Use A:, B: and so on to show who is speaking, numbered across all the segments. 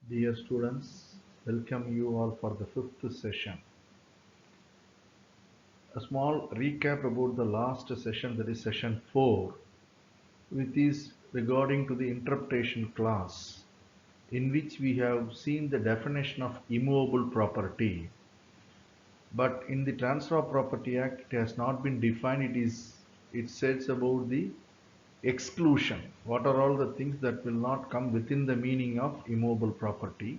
A: Dear students, welcome you all for the fifth session. A small recap about the last session, that is session 4, which is regarding to the interpretation class, in which we have seen the definition of immovable property. But in the Transfer of Property Act, it has not been defined. It says about the exclusion. What are all the things that will not come within the meaning of immovable property?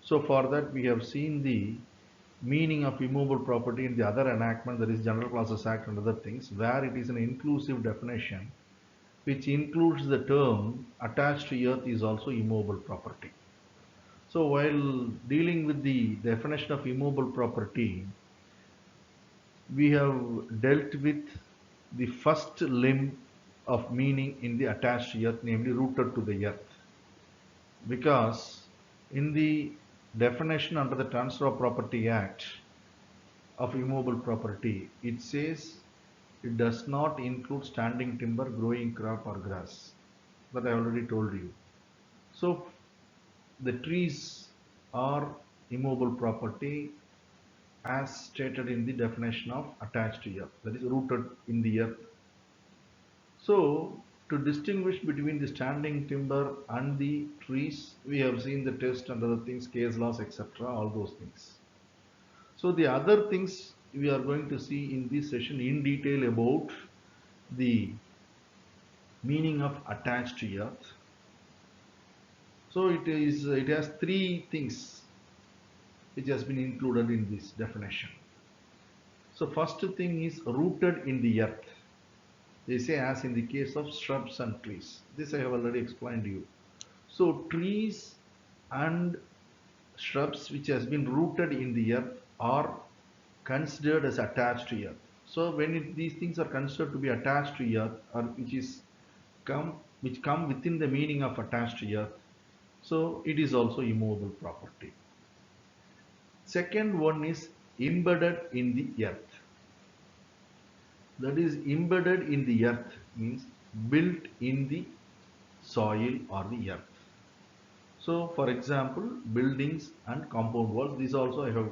A: So for that we have seen the meaning of immovable property in the other enactment, that is General Clauses Act and other things, where it is an inclusive definition which includes the term attached to earth is also immovable property. So while dealing with the definition of immovable property, we have dealt with the first limb of meaning in the attached to earth, namely rooted to the earth. Because in the definition under the Transfer of Property Act of immovable property, it says it does not include standing timber, growing crop or grass. That I already told you. So the trees are immovable property as stated in the definition of attached to earth, that is rooted in the earth. So to distinguish between the standing timber and the trees, we have seen the test and other things, case laws, etc., all those things. So the other things we are going to see in this session in detail about the meaning of attached to earth. So it has three things which has been included in this definition. So first thing is rooted in the earth. They say as in the case of shrubs and trees. This I have already explained to you. So trees and shrubs which has been rooted in the earth are considered as attached to earth. So when these things are considered to be attached to earth, or which come within the meaning of attached to earth, so it is also immovable property. Second one is embedded in the earth. That is, embedded in the earth means built in the soil or the earth. So for example, buildings and compound walls, this also I have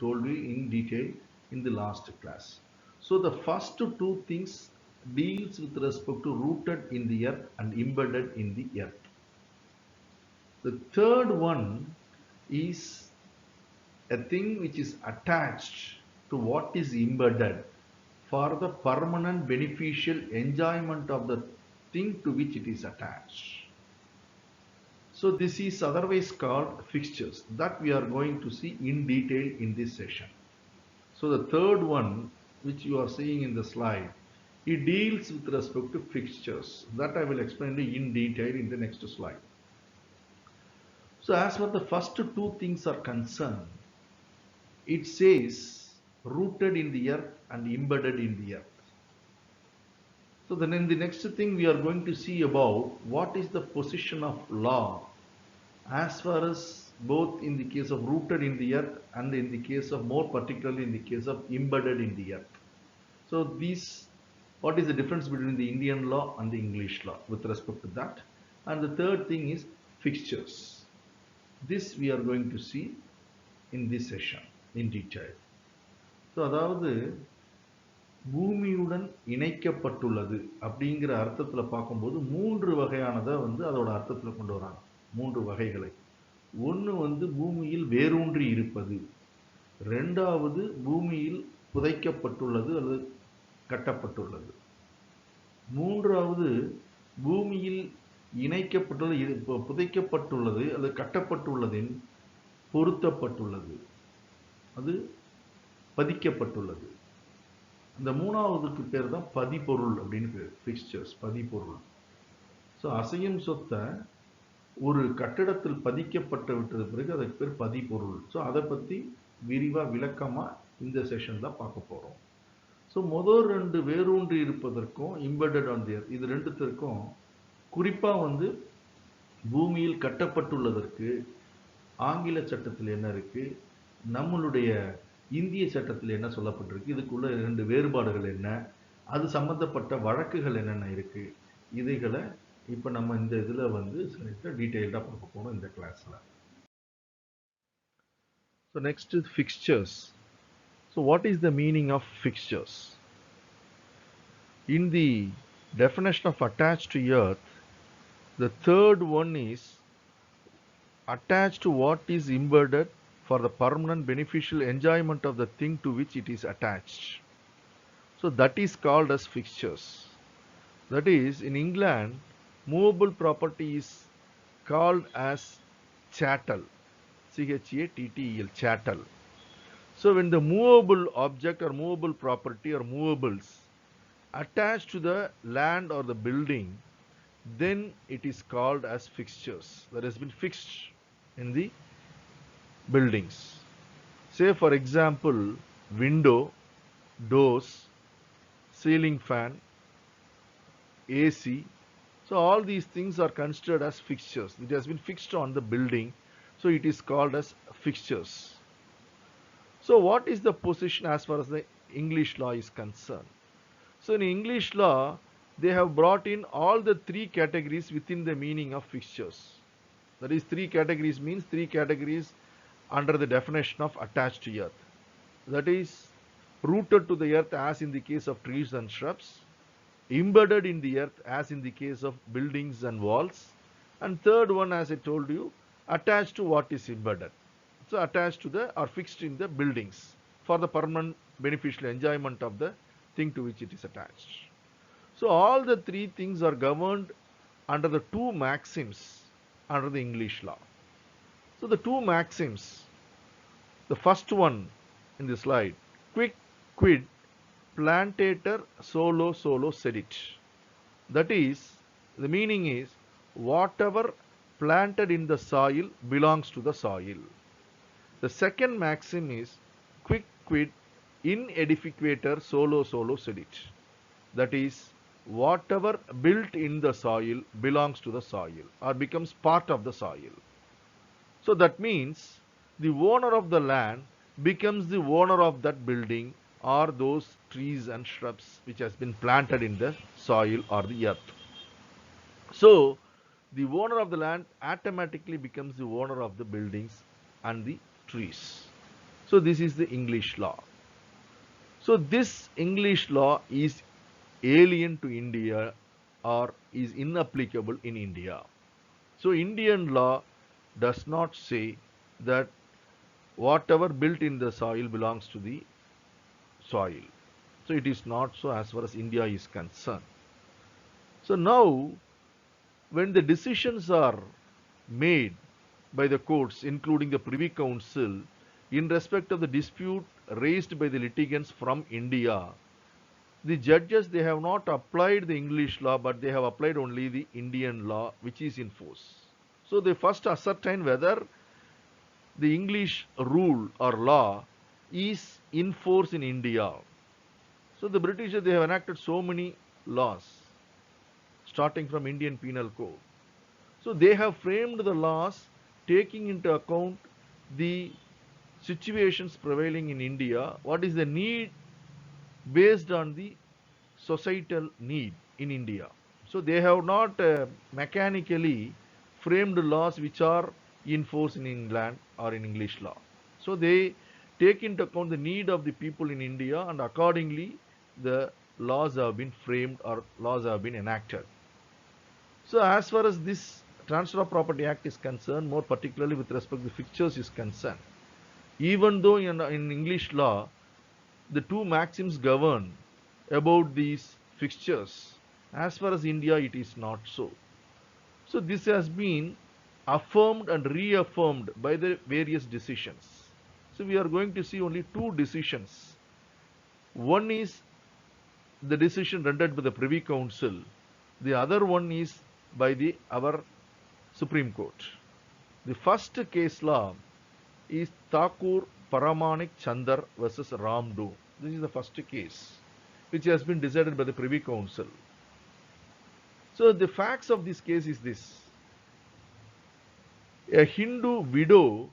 A: told you in detail in the last class. So the first two things deals with respect to rooted in the earth and embedded in the earth. The third one is a thing which is attached to what is embedded for the permanent beneficial enjoyment of the thing to which it is attached. So this is otherwise called fixtures, that we are going to see in detail in this session. So the third one which you are seeing in the slide, it deals with respect to fixtures, that I will explain in detail in the next slide. So as for the first two things are concerned, it says rooted in the earth and embedded in the earth. So then in the next thing we are going to see about what is the position of law as far as both in the case of rooted in the earth and in the case of more particularly in the case of embedded in the earth. So what is the difference between the Indian law and the English law with respect to that? And the third thing is fixtures. This we are going to see in this session in detail. So அதாவது பூமியுடன் இணைக்கப்பட்டுள்ளது அப்படிங்கிற அர்த்தத்தில் பார்க்கும்போது மூன்று வகையானதை அதோட அர்த்தத்தில் கொண்டு வராங்க. மூன்று வகைகளை. ஒன்று பூமியில் வேரூன்றி இருப்பது, ரெண்டாவது பூமியில் புதைக்கப்பட்டுள்ளது அல்லது கட்டப்பட்டுள்ளது, மூன்றாவது பூமியில் இணைக்கப்பட்டுள்ளது, புதைக்கப்பட்டுள்ளது அல்லது கட்டப்பட்டுள்ளதின் பொருத்தப்பட்டுள்ளது, அது பதிக்கப்பட்டுள்ளது. இந்த மூணாவதுக்கு பேர் தான் பதிப்பொருள் அப்படின்னு பேர், ஃபிக்ஸ்சர்ஸ், பதிப்பொருள். ஸோ அசையும் சொத்தை ஒரு கட்டிடத்தில் பதிக்கப்பட்டு விட்டது பிறகு அதுக்கு பேர் பதிப்பொருள். ஸோ அதை பற்றி விரிவாக விளக்கமாக இந்த செஷனில் பார்க்க போகிறோம். ஸோ முதல் ரெண்டு வேரூன்றி இருப்பதற்கும் இம்பெடட் ஆன் தி எர்த், இது ரெண்டுத்திற்கும் குறிப்பாக பூமியில் கட்டப்பட்டுள்ளதற்கு ஆங்கில சட்டத்தில் என்ன இருக்குது, நம்மளுடைய இந்திய சட்டத்தில் என்ன சொல்லப்பட்டிருக்கு, இதுக்குள்ள இரண்டு வேறுபாடுகள் என்ன, அது சம்பந்தப்பட்ட வழக்குகள் என்னென்ன இருக்குது, இதைகளை இப்போ நம்ம இந்த இதில் டீட்டெயில்டாக பார்க்க போகிறோம் இந்த கிளாஸில். So next is fixtures. So what is the meaning of fixtures? In the definition of attached to earth, the third one is attached to what is embedded for the permanent beneficial enjoyment of the thing to which it is attached. So that is called as fixtures. That is, in England, movable property is called as chattel. Chattel, chattel. So when the movable object or movable property or movables attached to the land or the building, then it is called as fixtures. That has been fixed in the buildings. Say for example, window, doors, ceiling fan, AC. So all these things are considered as fixtures. It has been fixed on the building, so it is called as fixtures. So what is the position as far as the English law is concerned? So in English law, they have brought in all the three categories within the meaning of fixtures. That is, three categories means three categories under the definition of attached to earth. That is, rooted to the earth as in the case of trees and shrubs, embedded in the earth as in the case of buildings and walls, and third one, as I told you, attached to what is embedded. So attached to the or fixed in the buildings for the permanent beneficial enjoyment of the thing to which it is attached. So all the three things are governed under the two maxims under the English law. So the two maxims, the first one in the slide, quick quid plantator solo sedit. That is, the meaning is whatever planted in the soil belongs to the soil. The second maxim is quick quid in edificator solo sedit. That is, whatever built in the soil belongs to the soil or becomes part of the soil. So that means the owner of the land becomes the owner of that building or those trees and shrubs which has been planted in the soil or the earth. So the owner of the land automatically becomes the owner of the buildings and the trees. So this is the English law. So this English law is alien to India or is inapplicable in India. So Indian law does not say that whatever built in the soil belongs to the soil. So it is not so as far as India is concerned. So now when the decisions are made by the courts, including the Privy Council, in respect of the dispute raised by the litigants from India, the judges, they have not applied the English law, but they have applied only the Indian law which is in force. So they first ascertain whether the English rule or law is in force in India. So the British, they have enacted so many laws starting from Indian Penal Code. So they have framed the laws taking into account the situations prevailing in India, what is the need based on the societal need in India. So they have not mechanically framed laws which are in force in England or in English law. So they take into account the need of the people in India, and accordingly the laws have been framed or laws have been enacted. So as far as this Transfer of Property Act is concerned, more particularly with respect to the fixtures is concerned, even though in English law the two maxims govern about these fixtures, as far as India it is not so. So this has been affirmed and reaffirmed by the various decisions. So we are going to see only two decisions. One is the decision rendered by the Privy Council. The other one is by our Supreme Court. The first case law is Thakur Paramanik Chandar versus Ramdo. This is the first case which has been decided by the Privy Council. So the facts of this case is this. A Hindu widow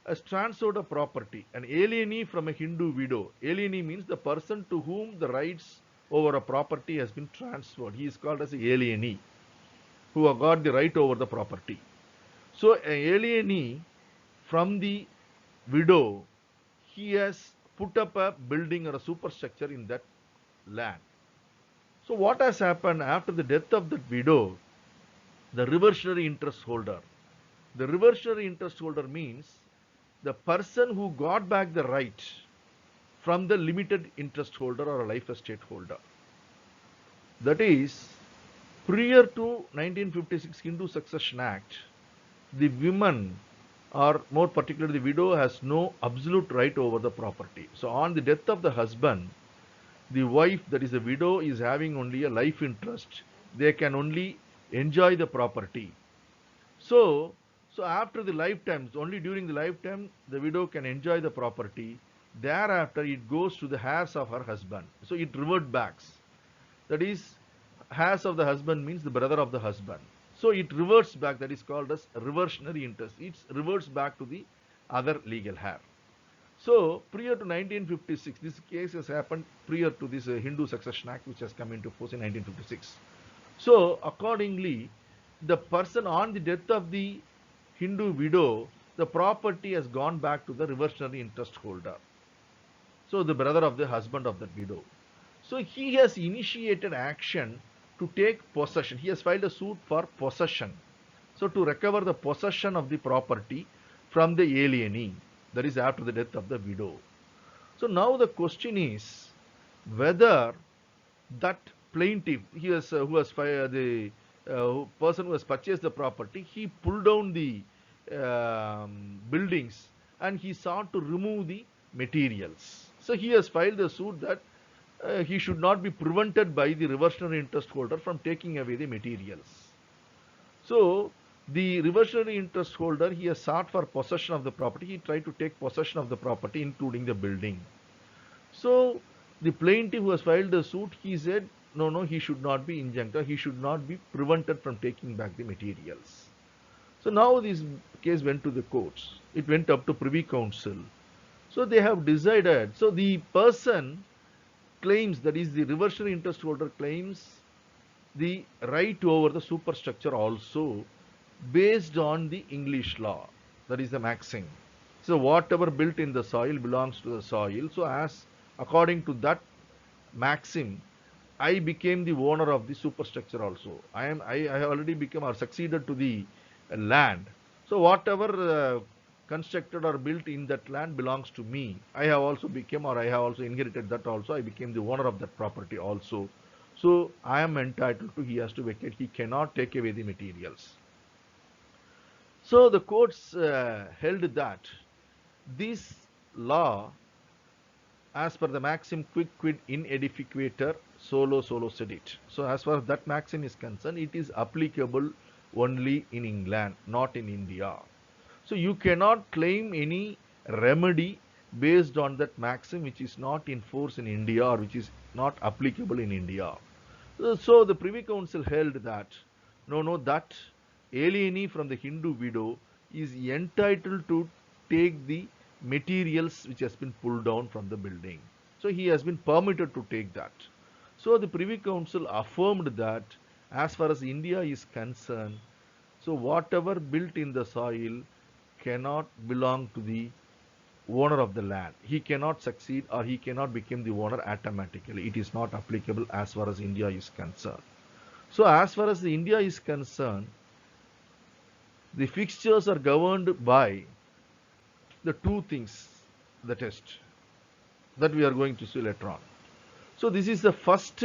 A: has transferred a property, an alienee from a Hindu widow. Alienee means the person to whom the rights over a property has been transferred. He is called as an alienee, who have got the right over the property. So an alienee from the widow, he has put up a building or a superstructure in that land. So what has happened after the death of that widow? The reversionary interest holder. The reversionary interest holder means the person who got back the right from the limited interest holder or a life estate holder. That is, prior to 1956 Hindu Succession Act, the women, or more particularly the widow, has no absolute right over the property. So on the death of the husband, the wife, that is the widow, is having only a life interest. They can only enjoy the property. So, so after the lifetimes, only during the lifetime, the widow can enjoy the property. Thereafter, it goes to the heirs of her husband. So it revert backs. That is, heirs of the husband means the brother of the husband. So it reverts back. That is called as reversionary interest. It reverts back to the other legal heir. So prior to 1956, this case has happened prior to this Hindu Succession Act, which has come into force in 1956. So accordingly, the person on the death of the Hindu widow, the property has gone back to the reversionary interest holder. So the brother of the husband of that widow. So he has initiated action to take possession. He has filed a suit for possession. So to recover the possession of the property from the alienee, that is after the death of the widow. So now the question is whether that plaintiff, he has, who has the person who has purchased the property, he pulled down the buildings and he sought to remove the materials. So he has filed a suit that he should not be prevented by the reversionary interest holder from taking away the materials. So the reversionary interest holder, he has sought for possession of the property. He tried to take possession of the property, including the building. So the plaintiff who has filed the suit, he said, no, no, he should not be injuncted. He should not be prevented from taking back the materials. So now this case went to the courts. It went up to Privy Council. So they have decided. So the person claims, that is the reversionary interest holder claims the right over the superstructure also based on the English law. That is the maxim. So whatever built in the soil belongs to the soil. So as according to that maxim, I became the owner of the superstructure also. I have already become or succeeded to the land. So whatever constructed or built in that land belongs to me. I have also become, or I have also inherited that also. I became the owner of that property also. So I am entitled to, he has to vacate. He cannot take away the materials. So the courts held that this law, as per the maxim quick quid in edificator solo solo sedit. So as far as that maxim is concerned, it is applicable only in England, not in India. So you cannot claim any remedy based on that maxim which is not in force in India or which is not applicable in India. So the Privy Council held that no, no, that alienee from the Hindu widow is entitled to take the materials which has been pulled down from the building. So he has been permitted to take that. So the Privy Council affirmed that as far as India is concerned, so whatever built in the soil cannot belong to the owner of the land. He cannot succeed or he cannot become the owner automatically. It is not applicable as far as India is concerned. So as far as the India is concerned, the fixtures are governed by the two things, the test that we are going to see later on. So this is the first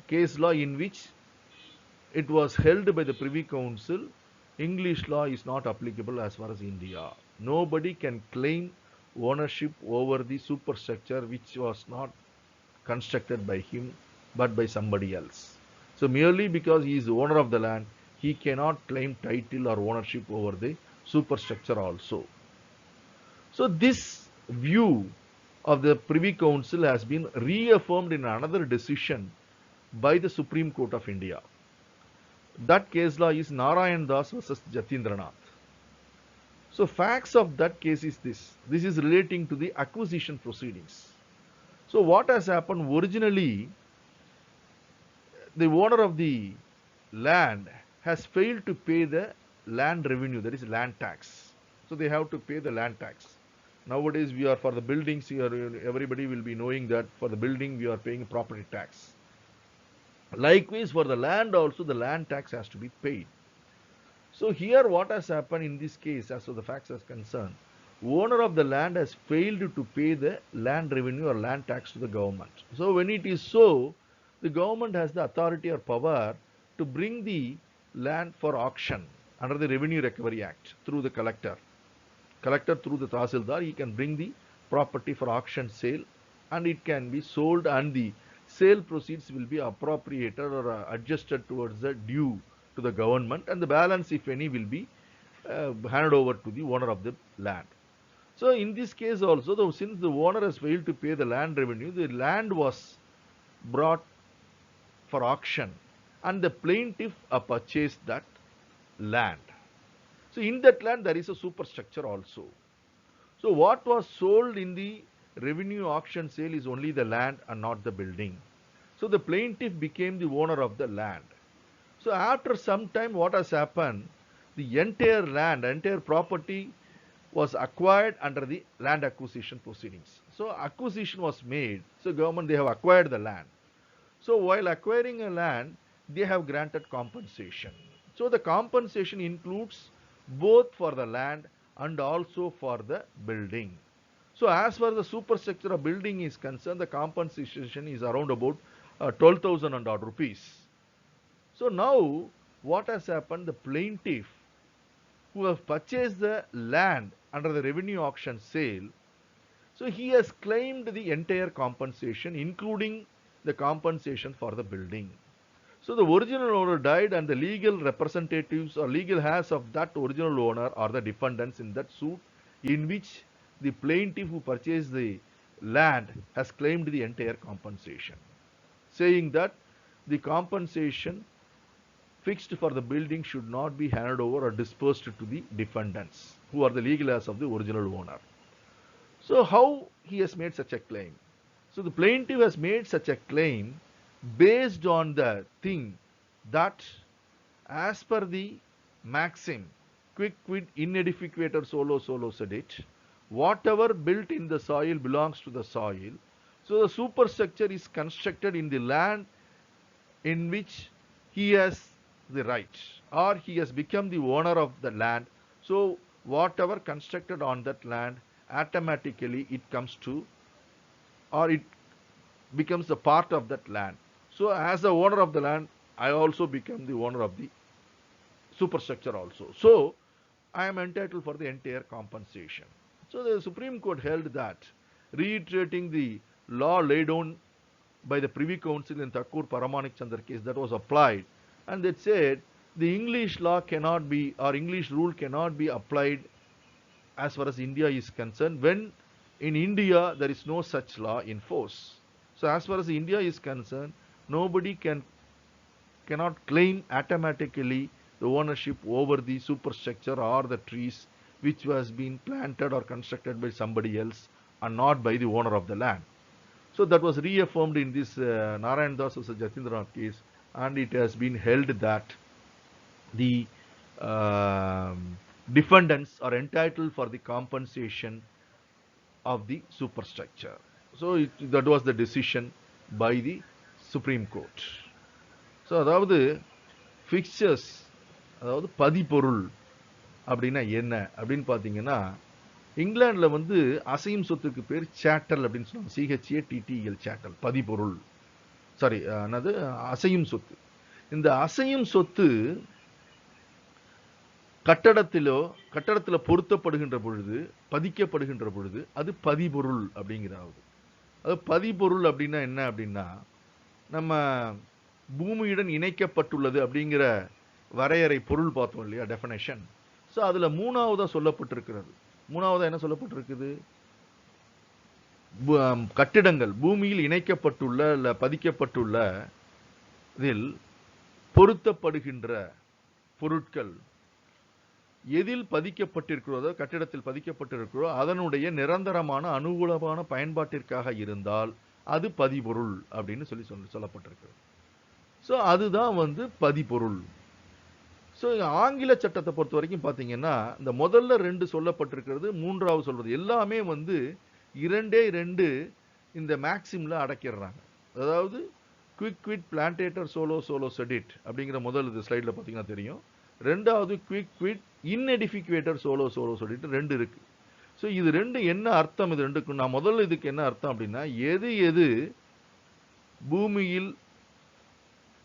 A: case law in which it was held by the Privy Council. English law is not applicable as far as India. Nobody can claim ownership over the superstructure which was not constructed by him but by somebody else. So merely because he is the owner of the land, he cannot claim title or ownership over the superstructure also. So this view of the Privy Council has been reaffirmed in another decision by the Supreme Court of India. That case law is Narayan Das versus Jatindranath. So facts of that case is this. This is relating to the acquisition proceedings. So what has happened originally, the owner of the land has failed to pay the land revenue, that is land tax. So they have to pay the land tax. Nowadays we are for the buildings here, everybody will be knowing that for the building we are paying property tax. Likewise for the land also, the land tax has to be paid. So here what has happened in this case, as for the facts are concerned, owner of the land has failed to pay the land revenue or land tax to the government. So when it is so, the government has the authority or power to bring the land for auction under the Revenue Recovery Act through the collector. Collector through the Tahsildar, he can bring the property for auction sale, and it can be sold, and the sale proceeds will be appropriated or adjusted towards the due to the government, and the balance, if any, will be handed over to the owner of the land. So in this case also, though, since the owner has failed to pay the land revenue, the land was brought for auction, and the plaintiff purchased that land. So in that land there is a superstructure also. So what was sold in the revenue auction sale is only the land and not the building. So the plaintiff became the owner of the land. So after some time, what has happened? The entire land, entire property was acquired under the land acquisition proceedings. So acquisition was made. So government, they have acquired the land. So while acquiring a land, they have granted compensation. So the compensation includes both for the land and also for the building. So as far as the superstructure of building is concerned, the compensation is around about 12,000 and odd rupees. So now what has happened? The plaintiff who have purchased the land under the revenue auction sale, so he has claimed the entire compensation, including the compensation for the building. So the original owner died, and the legal representatives or legal heirs of that original owner are the defendants in that suit, in which the plaintiff who purchased the land has claimed the entire compensation, saying that the compensation fixed for the building should not be handed over or dispersed to the defendants, who are the legal heirs of the original owner. So how he has made such a claim? So the plaintiff has made such a claim based on the thing that, as per the maxim, quick quid inedificator solo solo sedit, whatever built in the soil belongs to the soil. So the superstructure is constructed in the land in which he has the right, or he has become the owner of the land. So whatever constructed on that land, automatically it comes to, or it becomes a part of that land. So as the owner of the land, I also become the owner of the superstructure also. So I am entitled for the entire compensation. So the Supreme Court held that, reiterating the law laid down by the Privy Council in Thakur Paramanik Chandra case that was applied, and they said the English law cannot be, or English rule cannot be applied as far as India is concerned, when in India there is no such law in force. So as far as India is concerned, nobody cannot claim automatically the ownership over the superstructure or the trees which has been planted or constructed by somebody else and not by the owner of the land. So that was reaffirmed in this Narayan Das vs. Jatindranath case, and it has been held that the defendants are entitled for the compensation of the superstructure. So that was the decision by the Supreme Court. So அதாவது fixtures, அதாவது பதிப்பொருள் அப்படின்னா என்ன அப்படின்னு பார்த்தீங்கன்னா, இங்கிலாந்துல வந்து அசையும் சொத்துக்கு பேர் சேட்டல் அப்படின்னு சொல்லுவாங்க. CHATTEL சேட்டல், பதிப்பொருள். சாரி, என்னது, அசையும் சொத்து. இந்த அசையும் சொத்து கட்டடத்தில் பொருத்தப்படுகின்ற பொழுது, பதிக்கப்படுகின்ற பொழுது அது பதிபொருள் அப்படிங்கிறது. அது பதிபொருள் அப்படின்னா என்ன அப்படின்னா, நம்ம பூமியுடன் இணைக்கப்பட்டுள்ளது அப்படிங்கிற வரையறை பொருள் பார்த்தோம் இல்லையா, டெஃபினேஷன். ஸோ அதில் மூணாவதாக சொல்லப்பட்டிருக்கிறது. மூணாவதாக என்ன சொல்லப்பட்டிருக்குது? கட்டிடங்கள் பூமியில் இணைக்கப்பட்டுள்ள இல்லை பதிக்கப்பட்டுள்ள இதில் பொருத்தப்படுகின்ற பொருட்கள் எதில் பதிக்கப்பட்டிருக்கிறதோ, கட்டிடத்தில் பதிக்கப்பட்டிருக்கிறதோ அதனுடைய நிரந்தரமான அனுகூலமான பயன்பாட்டிற்காக இருந்தால் அது பதிபொருள் அப்படின்னு சொல்லப்பட்டிருக்கிறது. ஸோ அதுதான் வந்து பதிபொருள். ஸோ ஆங்கில சட்டத்தை பொறுத்த வரைக்கும் பார்த்தீங்கன்னா இந்த முதல்ல 2 சொல்லப்பட்டிருக்கிறது, மூன்றாவது சொல்றது எல்லாமே வந்து 2 இந்த மேக்சிம்ல அடக்கிடுறாங்க. அதாவது குவிக் குவிட் பிளான்டேட்டர் சோலோ சோலோ செடிட் அப்படிங்கிற முதல் இது ஸ்லைடில் பார்த்தீங்கன்னா தெரியும். ரெண்டாவது குவிக் குவிட் இன்எடிஃபிகுவேட்டர் சோலோ சோலோ செடிட் 2 இருக்கு. ஸோ இது 2 என்ன அர்த்தம்? இது 2க்கும் நான் முதல்ல இதுக்கு என்ன அர்த்தம் அப்படின்னா, எது எது பூமியில்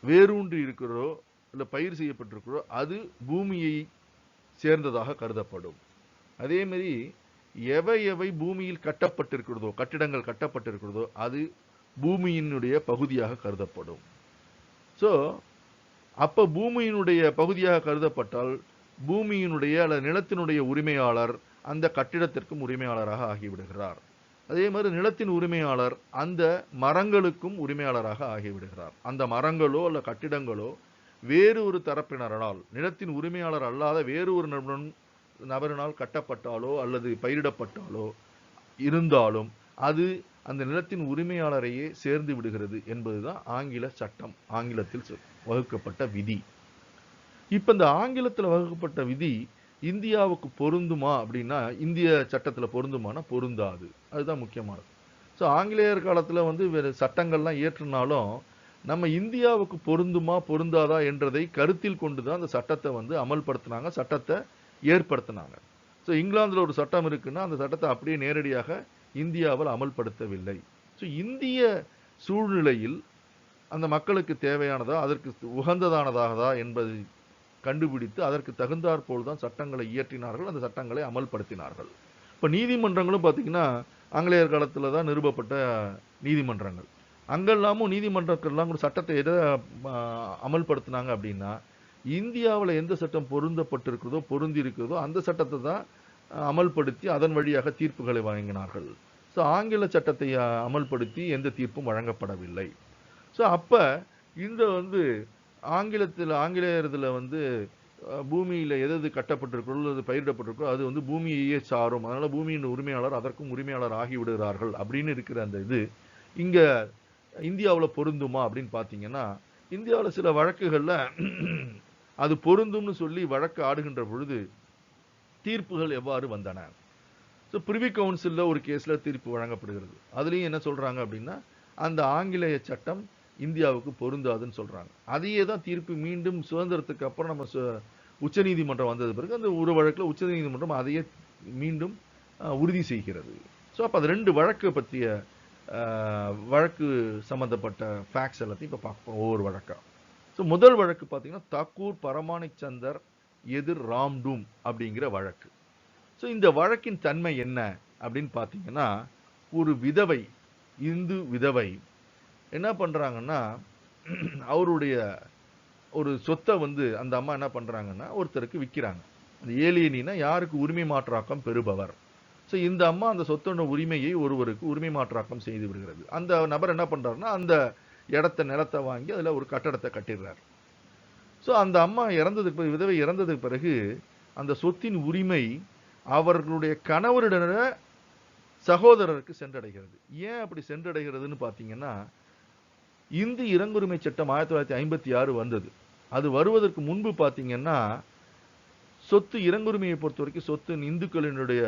A: வேரூன்றி இருக்கிறதோ இல்லை பயிர் செய்யப்பட்டிருக்கிறதோ அது பூமியை சேர்ந்ததாக கருதப்படும். அதே மாதிரி எவை எவை பூமியில் கட்டப்பட்டிருக்கிறதோ, கட்டிடங்கள் கட்டப்பட்டிருக்கிறதோ அது பூமியினுடைய பகுதியாக கருதப்படும். ஸோ அப்போ பூமியினுடைய பகுதியாக கருதப்பட்டால் பூமியினுடைய அல்லது நிலத்தினுடைய உரிமையாளர் அந்த கட்டிடத்திற்கும் உரிமையாளராக ஆகிவிடுகிறார். அதே மாதிரி நிலத்தின் உரிமையாளர் அந்த மரங்களுக்கும் உரிமையாளராக ஆகிவிடுகிறார். அந்த மரங்களோ அல்ல கட்டிடங்களோ வேறு ஒரு தரப்பினரால், நிலத்தின் உரிமையாளர் அல்லாத வேறு ஒரு நபரினால் கட்டப்பட்டாலோ அல்லது பயிரிடப்பட்டாலோ இருந்தாலும் அது அந்த நிலத்தின் உரிமையாளரையே சேர்ந்து விடுகிறது என்பதுதான் ஆங்கில சட்டம், ஆங்கிலத்தில் வகுக்கப்பட்ட விதி. இப்ப இந்த ஆங்கிலத்தில் வகுக்கப்பட்ட விதி இந்தியாவுக்கு பொருந்துமா அப்படின்னா, இந்திய சட்டத்தில் பொருந்துமானா பொருந்தாது. அதுதான் முக்கியமானது. ஸோ ஆங்கிலேயர் காலத்தில் வந்து வேறு சட்டங்கள்லாம் இயற்றினாலும் நம்ம இந்தியாவுக்கு பொருந்துமா பொருந்தாதா என்றதை கருத்தில் கொண்டு தான் அந்த சட்டத்தை வந்து அமல்படுத்தினாங்க, சட்டத்தை ஏற்படுத்தினாங்க. ஸோ இங்கிலாந்தில் ஒரு சட்டம் இருக்குன்னா அந்த சட்டத்தை அப்படியே நேரடியாக இந்தியாவில் அமல்படுத்தவில்லை. ஸோ இந்திய சூழ்நிலையில் அந்த மக்களுக்கு தேவையானதா, அதற்கு உகந்ததானதாகதா என்பதை கண்டுபிடித்து அதற்கு தகுந்தாற்போல் தான் சட்டங்களை இயற்றினார்கள், அந்த சட்டங்களை அமல்படுத்தினார்கள். இப்போ நீதிமன்றங்களும் பார்த்தீங்கன்னா ஆங்கிலேயர் காலத்தில் தான் நிறுவப்பட்ட நீதிமன்றங்கள். அங்கெல்லாமும் நீதிமன்றங்கள்லாம் கூட சட்டத்தை எதை அமல்படுத்தினாங்க அப்படின்னா, இந்தியாவில் எந்த சட்டம் பொருந்தப்பட்டிருக்கிறதோ பொருந்தி இருக்கிறதோ அந்த சட்டத்தை தான் அமல்படுத்தி அதன் வழியாக தீர்ப்புகளை வழங்கினார்கள். ஸோ ஆங்கில சட்டத்தை அமல்படுத்தி எந்த தீர்ப்பும் வழங்கப்படவில்லை. ஸோ அப்போ இந்த வந்து ஆங்கிலேயர்ல வந்து பூமியில் எது கட்டப்பட்டிருக்கிறோ அது பயிரிடப்பட்டிருக்கோ அது வந்து பூமியையே சாரும், அதனால பூமியின் உரிமையாளர் அதற்கும் உரிமையாளர் ஆகிவிடுகிறார்கள் அப்படின்னு இருக்கிற அந்த இது இங்கே இந்தியாவில் பொருந்துமா அப்படின்னு பார்த்தீங்கன்னா, இந்தியாவில் சில வழக்குகளில் அது பொருந்தும்னு சொல்லி வழக்கு ஆடுகின்ற பொழுது தீர்ப்புகள் எவ்வாறு வந்தன? ஸோ பிரிவி கவுன்சிலில் ஒரு கேஸில் தீர்ப்பு வழங்கப்படுகிறது. அதுலேயும் என்ன சொல்கிறாங்க அப்படின்னா, அந்த ஆங்கிலேய சட்டம் இந்தியாவுக்கு பொருந்தாதுன்னு சொல்கிறாங்க. அதையே தான் தீர்ப்பு மீண்டும் சுதந்திரத்துக்கு அப்புறம் நம்ம உச்சநீதிமன்றம் வந்தது பிறகு அந்த ஒரு வழக்கில் உச்சநீதிமன்றம் அதையே மீண்டும் உறுதி செய்கிறது. ஸோ அப்போ அது 2 வழக்கு பற்றிய வழக்கு சம்மந்தப்பட்ட ஃபேக்ட்ஸ் எல்லாத்தையும் இப்போ பார்ப்போம் ஒவ்வொரு வழக்காக. ஸோ முதல் வழக்கு பார்த்தீங்கன்னா தாக்கூர் பரமானிக் சந்தர் எதிர் ராம்டூம் அப்படிங்கிற வழக்கு. ஸோ இந்த வழக்கின் தன்மை என்ன அப்படின்னு பார்த்தீங்கன்னா, ஒரு விதவை, இந்து விதவை என்ன பண்ணுறாங்கன்னா, அவருடைய ஒரு சொத்தை வந்து அந்த அம்மா என்ன பண்ணுறாங்கன்னா ஒருத்தருக்கு விற்கிறாங்க. அந்த ஏலியனினா யாருக்கு உரிமை மாற்றாக்கம் பெறுபவர். ஸோ இந்த அம்மா அந்த சொத்தோட உரிமையை ஒருவருக்கு உரிமை மாற்றாக்கம் செய்து விடுகிறது. அந்த நபர் என்ன பண்ணுறாருன்னா அந்த நிலத்தை வாங்கி அதில் ஒரு கட்டடத்தை கட்டிடுறாரு. ஸோ அந்த அம்மா இறந்ததுக்கு பிறகு, விதவை இறந்ததுக்கு பிறகு அந்த சொத்தின் உரிமை அவர்களுடைய கணவருடைய சகோதரருக்கு சென்றடைகிறது. ஏன் அப்படி சென்றடைகிறதுன்னு பார்த்தீங்கன்னா, இந்து இறங்குரிமை சட்டம் 1956 வந்தது. அது வருவதற்கு முன்பு பார்த்தீங்கன்னா சொத்து இறங்குரிமையை பொறுத்த வரைக்கும் சொத்து இந்துக்களினுடைய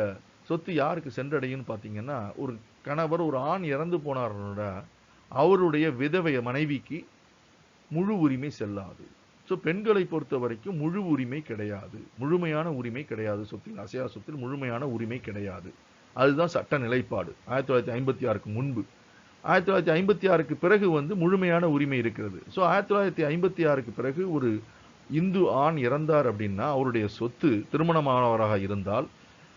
A: சொத்து யாருக்கு சென்றடையும் பார்த்தீங்கன்னா, ஒரு கணவர் ஒரு ஆண் இறந்து போனார்னா அவருடைய விதவை மனைவிக்கு முழு உரிமை செல்லாது. ஸோ பெண்களை பொறுத்த வரைக்கும் முழு உரிமை கிடையாது, முழுமையான உரிமை கிடையாது, சொத்தில் அசையா சொத்தில் முழுமையான உரிமை கிடையாது. அதுதான் சட்ட நிலைப்பாடு 1956க்கு முன்பு. 1956க்கு பிறகு வந்து முழுமையான உரிமை இருக்கிறது. ஸோ 1956க்கு பிறகு ஒரு இந்து ஆண் இறந்தார் அப்படின்னா அவருடைய சொத்து திருமணமானவராக இருந்தால்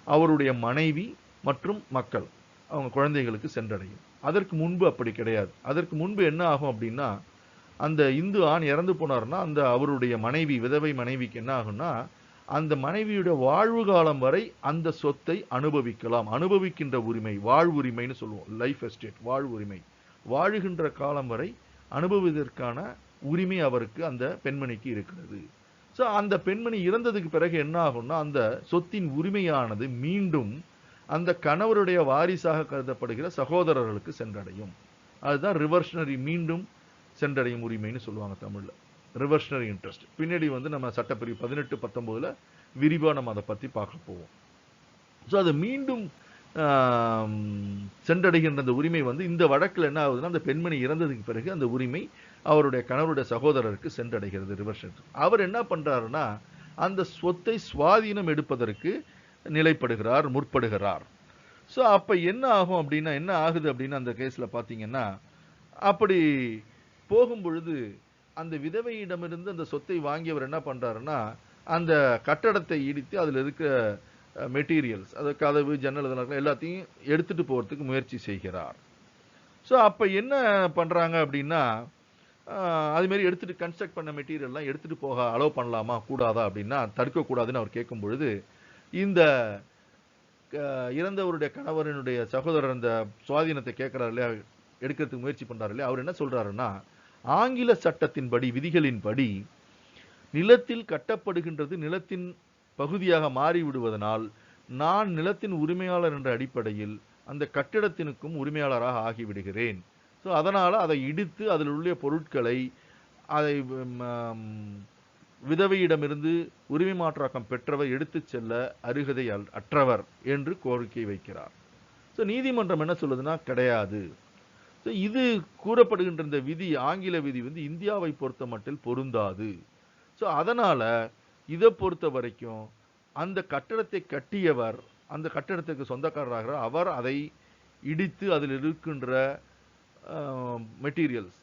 A: அவருடைய மனைவி மற்றும் மக்கள் அவங்க குழந்தைகளுக்கு சென்றடையும். அதற்கு முன்பு அப்படி கிடையாது. அதற்கு முன்பு என்ன ஆகும் அப்படின்னா, அந்த இந்து ஆண் இறந்து போனார்னா அந்த அவருடைய மனைவி, விதவை மனைவிக்கு என்ன ஆகும்னா அந்த மனைவியுடைய வாழ்வு காலம் வரை அந்த சொத்தை அனுபவிக்கலாம். அனுபவிக்கின்ற உரிமை, வாழ்வுரிமைன்னு சொல்லுவோம், லைஃப் எஸ்டேட், வாழ்வுரிமை, வாழுகின்ற காலம் வரை அனுபவிப்பதற்கான உரிமை அவருக்கு அந்த பெண்மணிக்கு இருக்கிறது. ஸோ அந்த பெண்மணி இறந்ததுக்கு பிறகு என்ன ஆகும்னா அந்த சொத்தின் உரிமையானது மீண்டும் அந்த கணவருடைய வாரிசாக கருதப்படுகிற சகோதரர்களுக்கு சென்றடையும். அதுதான் ரிவர்ஷனரி, மீண்டும் சென்றடையும் உரிமைன்னு சொல்லுவாங்க தமிழ்ல. ரிவர்ஷனரி இன்ட்ரெஸ்ட். பின்னாடி வந்து நம்ம சட்டப்பிரிவு 18, 19ல விரிவா நம்ம அதை பத்தி பார்க்க போவோம். ஸோ அது மீண்டும் சென்றடைகின்ற அந்த உரிமை வந்து இந்த வழக்கில் என்ன ஆகுதுன்னா, அந்த பெண்மணி இறந்ததுக்கு பிறகு அந்த உரிமை அவருடைய கணவருடைய சகோதரருக்கு சென்றடைகிறது ரிவர்ஷன். அவர் என்ன பண்றாருன்னா, அந்த சொத்தை சுவாதீனம் எடுப்பதற்கு நிலைப்படுகிறார், முற்படுகிறார். ஸோ அப்ப என்ன ஆகும் அப்படின்னா, என்ன ஆகுது அப்படின்னா அந்த கேஸ்ல பாத்தீங்கன்னா, அப்படி போகும் பொழுது அந்த விதவையிடமிருந்து அந்த சொத்தை வாங்கியவர் என்ன பண்றாருன்னா, அந்த கட்டடத்தை இடித்து அதில் இருக்கிற மெட்டீரியல்ஸ், அது கதவு, ஜன்னல் இதெல்லாம் எல்லாத்தையும் எடுத்துட்டு போறதுக்கு முயற்சி செய்கிறார். ஸோ அப்ப என்ன பண்றாங்க அப்படின்னா, அது மாதிரி எடுத்துட்டு கன்ஸ்ட்ரக்ட் பண்ண மெட்டீரியல்லாம் எடுத்துட்டு போக அலோவ் பண்ணலாமா கூடாதா அப்படின்னா, தடுக்கக்கூடாதுன்னு அவர் கேட்கும் பொழுது, இந்த இறந்தவருடைய கணவரினுடைய சகோதரர் அந்த சுவாதீனத்தை கேட்கிறார் இல்லையா, எடுக்கிறதுக்கு முயற்சி பண்றாரு இல்லையா, அவர் என்ன சொல்றாருன்னா, ஆங்கில சட்டத்தின்படி, விதிகளின்படி நிலத்தில் கட்டப்படுகின்றது நிலத்தின் பகுதியாக மாறிவிடுவதனால் நான் நிலத்தின் உரிமையாளர் என்ற அடிப்படையில் அந்த கட்டிடத்தினுக்கும் உரிமையாளராக ஆகிவிடுகிறேன். ஸோ அதனால அதை இடித்து அதில் உள்ள பொருட்களை அதை விதவையிடமிருந்து உரிமை மாற்றாக்கம் பெற்றவர் எடுத்துச் செல்ல அருகதை அற்றவர் என்று கோரிக்கை வைக்கிறார். ஸோ நீதிமன்றம் என்ன சொல்லுதுன்னா, கிடையாது. ஸோ இது கூறப்படுகின்ற இந்த விதி, ஆங்கில விதி வந்து இந்தியாவை பொறுத்த மட்டில் பொருந்தாது. ஸோ அதனால இதை பொறுத்த வரைக்கும் அந்த கட்டடத்தை கட்டியவர், அந்த கட்டடத்துக்கு சொந்தக்காரராக அவர் அதை இடித்து அதில் இருக்கின்ற மெட்டீரியல்ஸ்,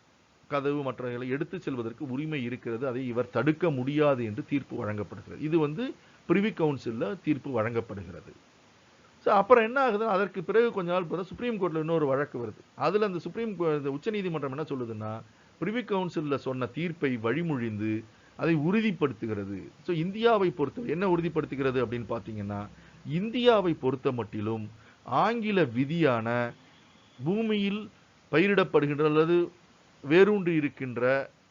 A: கதவு மற்றவர்களை எடுத்து செல்வதற்கு உரிமை இருக்கிறது, அதை இவர் தடுக்க முடியாது என்று தீர்ப்பு வழங்கப்படுகிறது. இது வந்து பிரிவி கவுன்சில்ல தீர்ப்பு வழங்கப்படுகிறது. ஸோ அப்புறம் என்ன ஆகுதுன்னா, அதற்கு பிறகு கொஞ்ச நாள் பிறகு சுப்ரீம் கோர்ட்ல இன்னொரு வழக்கு வருது. அதுல அந்த உச்சநீதிமன்றம் என்ன சொல்லுதுன்னா, பிரிவி கவுன்சில்ல சொன்ன தீர்ப்பை வழிமொழிந்து அதை உறுதிப்படுத்துகிறது. ஸோ இந்தியாவை பொறுத்த என்ன உறுதிப்படுத்துகிறது அப்படின்னு பார்த்தீங்கன்னா, இந்தியாவை பொறுத்த மட்டிலும் ஆங்கில விதியான பூமியில் பயிரிடப்படுகின்ற அல்லது வேரூன்றி இருக்கின்ற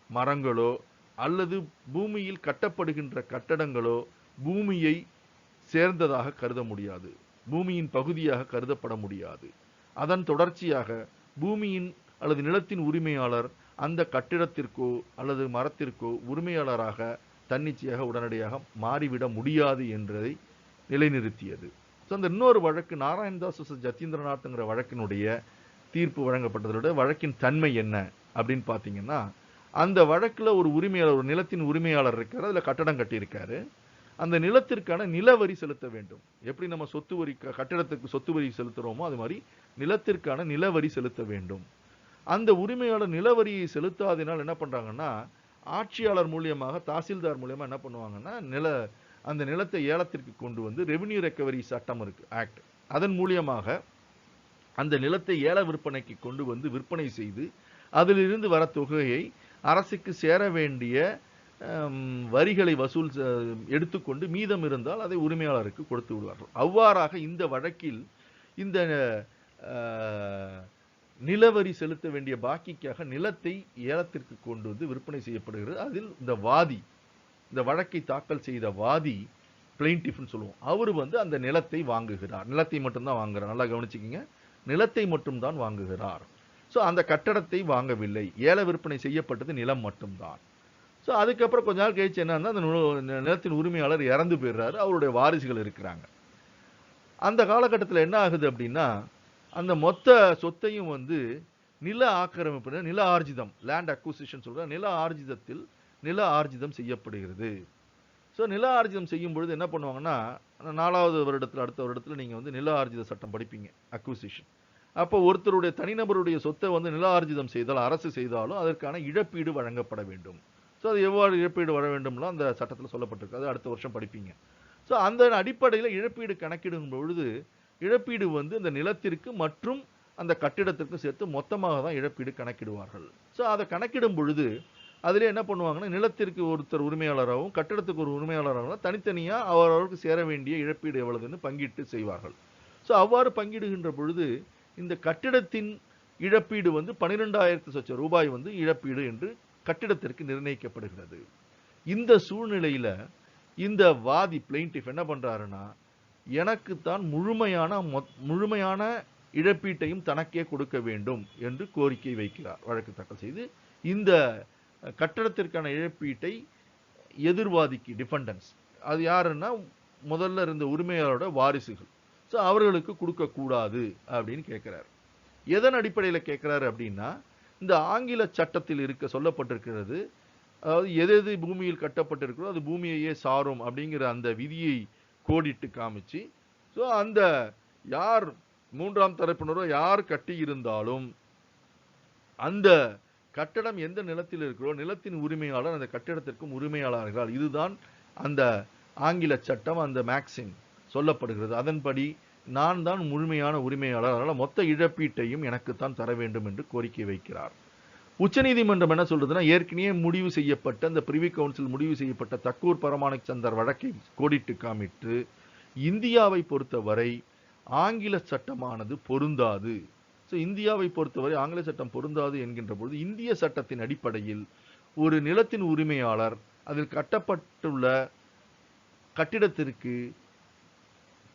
A: மரங்களோ அல்லது பூமியில் கட்டப்படுகின்ற கட்டடங்களோ பூமியை சேர்ந்ததாக கருத முடியாது, பூமியின் பகுதியாக கருதப்பட முடியாது. அதன் தொடர்ச்சியாக பூமியின் அல்லது நிலத்தின் உரிமையாளர் அந்த கட்டிடத்திற்கோ அல்லது மரத்திற்கோ உரிமையாளராக தன்னிச்சையாக உடனடியாக மாறிவிட முடியாது என்பதை நிலைநிறுத்தியது. ஸோ அந்த இன்னொரு வழக்கு நாராயணதாஸ் ஜத்தீந்திரநாத்ங்கிற வழக்கினுடைய தீர்ப்பு வழங்கப்பட்டதோட வழக்கின் தன்மை என்ன அப்படின்னு பார்த்தீங்கன்னா, அந்த வழக்கில் ஒரு உரிமையாளர், ஒரு நிலத்தின் உரிமையாளர் இருக்காரு, அதில் கட்டடம் கட்டியிருக்காரு. அந்த நிலத்திற்கான நிலவரி செலுத்த வேண்டும். எப்படி நம்ம சொத்து வரி, கட்டிடத்துக்கு சொத்து வரி செலுத்துறோமோ அது மாதிரி நிலத்திற்கான நிலவரி செலுத்த வேண்டும். அந்த உரிமையாளர் நிலவரியை செலுத்தாதனால் என்ன பண்றாங்கன்னா, ஆட்சியாளர் மூலியமாக, தாசில்தார் மூலியமா என்ன பண்ணுவாங்கன்னா, அந்த நிலத்தை ஏலத்திற்கு கொண்டு வந்து ரெவென்யூ ரெக்கவரி சட்டம் இருக்கு, ஆக்ட், அதன் மூலியமாக அந்த நிலத்தை ஏல விற்பனைக்கு கொண்டு வந்து விற்பனை செய்து அதிலிருந்து வர தொகையை அரசுக்கு சேர வேண்டிய வரிகளை வசூல் எடுத்துக்கொண்டு மீதம் இருந்தால் அதை உரிமையாளருக்கு கொடுத்து விடுவார்கள். அவ்வாறாக இந்த வழக்கில் இந்த நிலவரி செலுத்த வேண்டிய பாக்கிக்காக நிலத்தை ஏலத்திற்கு கொண்டு வந்து விற்பனை செய்யப்படுகிறது. அதில் இந்த வழக்கை தாக்கல் செய்த வாதி, பிளைன்டிஃப்னு சொல்லுவோம், அவர் வந்து அந்த நிலத்தை வாங்குகிறார். நிலத்தை மட்டும்தான் வாங்குகிறார். நல்லா கவனிச்சுக்கிங்க, நிலத்தை மட்டும்தான் வாங்குகிறார். ஸோ அந்த கட்டடத்தை வாங்கவில்லை, ஏல விற்பனை செய்யப்பட்டது நிலம் மட்டும்தான். ஸோ அதுக்கப்புறம் கொஞ்ச நாள் கழிச்சு என்னன்னா, அந்த நிலத்தின் உரிமையாளர் இறந்து போயிடுறாரு, அவருடைய வாரிசுகள் இருக்கிறாங்க. அந்த காலகட்டத்தில் என்ன ஆகுது அப்படின்னா, அந்த மொத்த சொத்தையும் வந்து நில ஆக்கிரமிப்பு, நில ஆர்ஜிதம், லேண்ட் அக்விசிஷன் சொல்ற, நில ஆர்ஜிதத்தில் நில ஆர்ஜிதம் செய்யப்படுகிறது. ஸோ நில ஆர்ஜிதம் செய்யும் பொழுது என்ன பண்ணுவாங்கன்னா, 4வது வருடத்தில் அடுத்த வருடத்தில் நீங்கள் வந்து நில ஆர்ஜித சட்டம் படிப்பீங்க, அக்விசிஷன். அப்போ ஒருத்தருடைய தனிநபருடைய சொத்தை வந்து நில ஆர்ஜிதம் செய்தால், அரசு செய்தாலும் அதற்கான இழப்பீடு வழங்கப்பட வேண்டும். ஸோ அது எவ்வாறு இழப்பீடு வர வேண்டும்லாம் அந்த சட்டத்தில் சொல்லப்பட்டிருக்கு, அது அடுத்த வருஷம் படிப்பீங்க. ஸோ அந்த அடிப்படையில் இழப்பீடு கணக்கிடும் பொழுது இழப்பீடு வந்து அந்த நிலத்திற்கு மற்றும் அந்த கட்டிடத்திற்கும் சேர்த்து மொத்தமாக தான் இழப்பீடு கணக்கிடுவார்கள். ஸோ அதை கணக்கிடும் பொழுது அதில் என்ன பண்ணுவாங்கன்னா, நிலத்திற்கு ஒருத்தர் உரிமையாளராகவும் கட்டிடத்துக்கு ஒரு உரிமையாளராகவும் தனித்தனியாக அவரவருக்கு சேர வேண்டிய இழப்பீடு எவ்வளவுன்னு பங்கிட்டு செய்வார்கள். ஸோ அவ்வாறு பங்கிடுகின்ற பொழுது இந்த கட்டிடத்தின் இழப்பீடு வந்து 12,000 லட்சம் ரூபாய் வந்து இழப்பீடு என்று கட்டிடத்திற்கு நிர்ணயிக்கப்படுகிறது. இந்த சூழ்நிலையில இந்த வாதி, பிளைன்டிஃப் என்ன பண்றாருன்னா, எனக்குத்தான் முழுமையான இழப்பீட்டையும் தனக்கே கொடுக்க வேண்டும் என்று கோரிக்கை வைக்கிறார், வழக்கு தாக்கல் செய்து. இந்த கட்டடத்திற்கான இழப்பீட்டை எதிர்வாதிக்கு டிஃபெண்டன்ஸ் அது யாருன்னா முதல்ல இருந்த உரிமையாளரோட வாரிசுகள். ஸோ அவர்களுக்கு கொடுக்கக்கூடாது அப்படின்னு கேட்குறாரு. எதன் அடிப்படையில் கேட்குறாரு அப்படின்னா, இந்த ஆங்கில சட்டத்தில் இருக்க சொல்லப்பட்டிருக்கிறது, அதாவது எது எது பூமியில் கட்டப்பட்டிருக்கிறோ அது பூமியையே சாரும் அப்படிங்கிற அந்த விதியை கோடிட்டு காமிச்சு, ஸோ அந்த யார் மூன்றாம் தரப்பினரோ யார் கட்டி இருந்தாலும் அந்த கட்டடம் எந்த நிலத்தில் இருக்கிறோ நிலத்தின் உரிமையாளர் அந்த கட்டிடத்திற்கும் உரிமையாளர்கள். இதுதான் அந்த ஆங்கில சட்டம், அந்த மேக்சிம் சொல்லப்படுகிறது. அதன்படி நான் தான் முழுமையான உரிமையாளர், அதனால மொத்த இழப்பீட்டையும் எனக்குத்தான் தர வேண்டும் என்று கோரிக்கை வைக்கிறார். உச்சநீதிமன்றம் என்ன சொல்றதுன்னா, ஏற்கனவே முடிவு செய்யப்பட்ட அந்த பிரிவி கவுன்சில் முடிவு செய்யப்பட்ட தக்கூர் பரமாணிக் சந்தர் வழக்கை கோடிட்டு காமிட்டு, இந்தியாவை பொறுத்தவரை ஆங்கில சட்டமானது பொருந்தாது. ஸோ இந்தியாவை பொறுத்தவரை ஆங்கில சட்டம் பொருந்தாது என்கின்ற பொழுது, இந்திய சட்டத்தின் அடிப்படையில் ஒரு நிலத்தின் உரிமையாளர் அதில் கட்டப்பட்டுள்ள கட்டிடத்திற்கு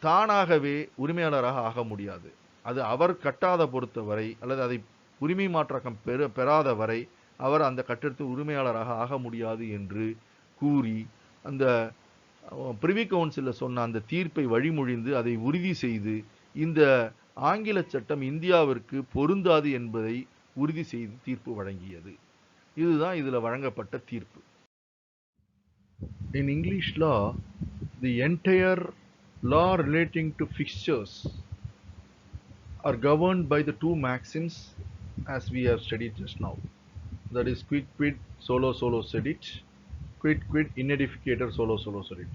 A: தானாகவே உரிமையாளராக ஆக முடியாது. அது அவர் கட்டாத பொறுத்தவரை அல்லது அதை உரிமை மாற்றம் பெறாத வரை அவர் அந்த கட்டிடத்தின் உரிமையாளராக ஆக முடியாது என்று கூறி, அந்த பிரிவி கவுன்சிலில் சொன்ன அந்த தீர்ப்பை வழிமொழிந்து அதை உறுதி செய்து, இந்த ஆங்கில சட்டம் இந்தியாவிற்கு பொருந்தாது என்பதை உறுதி செய்து தீர்ப்பு வழங்கியது. இதுதான் இதில் வழங்கப்பட்ட தீர்ப்பு. In English law, the entire law relating to fixtures are governed by the two maxims as we have studied just now. That is quid quid solo solo sedit, quid quid in edificator solo solo sedit.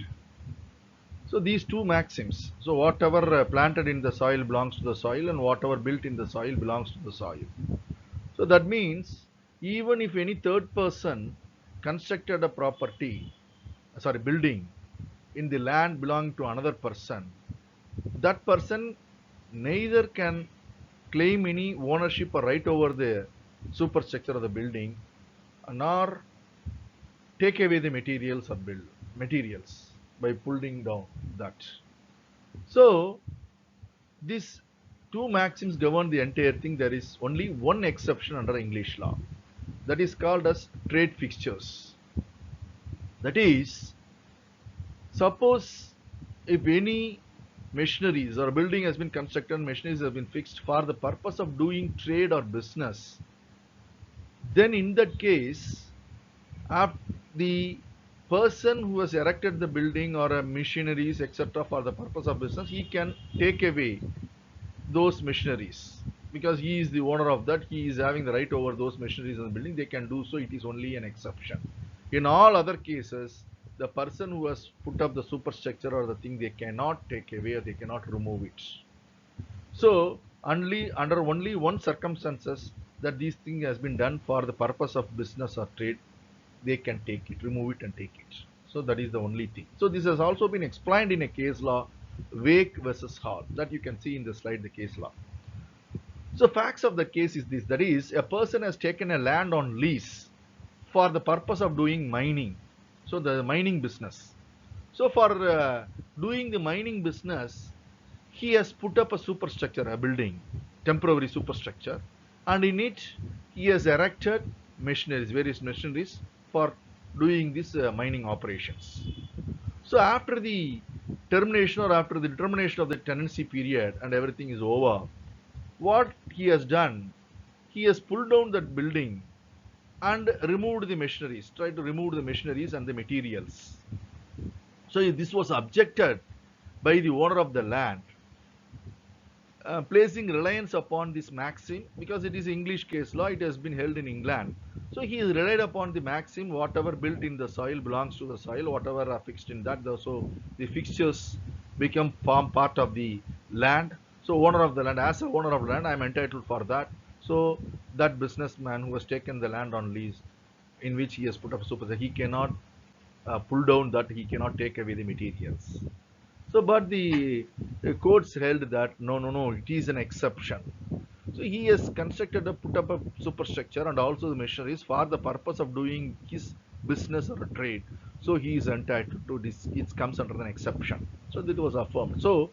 A: So these two maxims, so whatever planted in the soil belongs to the soil and whatever built in the soil belongs to the soil. So that means even if any third person constructed a building in the land belonging to another person, that person neither can claim any ownership or right over the superstructure of the building, nor take away the materials by pulling down that. So these two maxims govern the entire thing. There is only one exception under English law, that is called as trade fixtures. That is, suppose if any machineries or a building has been constructed, machineries have been fixed for the purpose of doing trade or business, then in that case, the person who has erected the building or machineries etc. for the purpose of business, he can take away those machineries because he is the owner of that. He is having the right over those machineries in the building. They can do so. It is only an exception. In all other cases, the person who has put up the superstructure or the thing, they cannot take away or they cannot remove it. So under only one circumstances that this thing has been done for the purpose of business or trade, they can take it, remove it and take it. So that is the only thing. So this has also been explained in a case law, Wake versus Hall, that you can see in the slide, the case law. So facts of the case is this, that is, a person has taken a land on lease for the purpose of doing mining. So the mining business. So for doing the mining business, he has put up a superstructure, a building, temporary superstructure, and in it he has erected machineries, various machineries for doing this mining operations. So after the termination or after the determination of the tenancy period and everything is over, what he has done, he has pulled down that building and removed the machineries, tried to remove the machineries and the materials. So this was objected by the owner of the land, placing reliance upon this maxim because it is English case law, it has been held in England. So he has relied upon the maxim, whatever built in the soil belongs to the soil, whatever are fixed in that, so the fixtures form part of the land. So owner of the land, as a owner of land, I am entitled for that. So that businessman who has taken the land on lease in which he has put up superstructure, he cannot pull down that, he cannot take away the materials. So but the courts held that no, it is an exception. So he has put up a superstructure and also the machineries for the purpose of doing his business or a trade. So he is entitled to this. It comes under an exception. So that was affirmed. So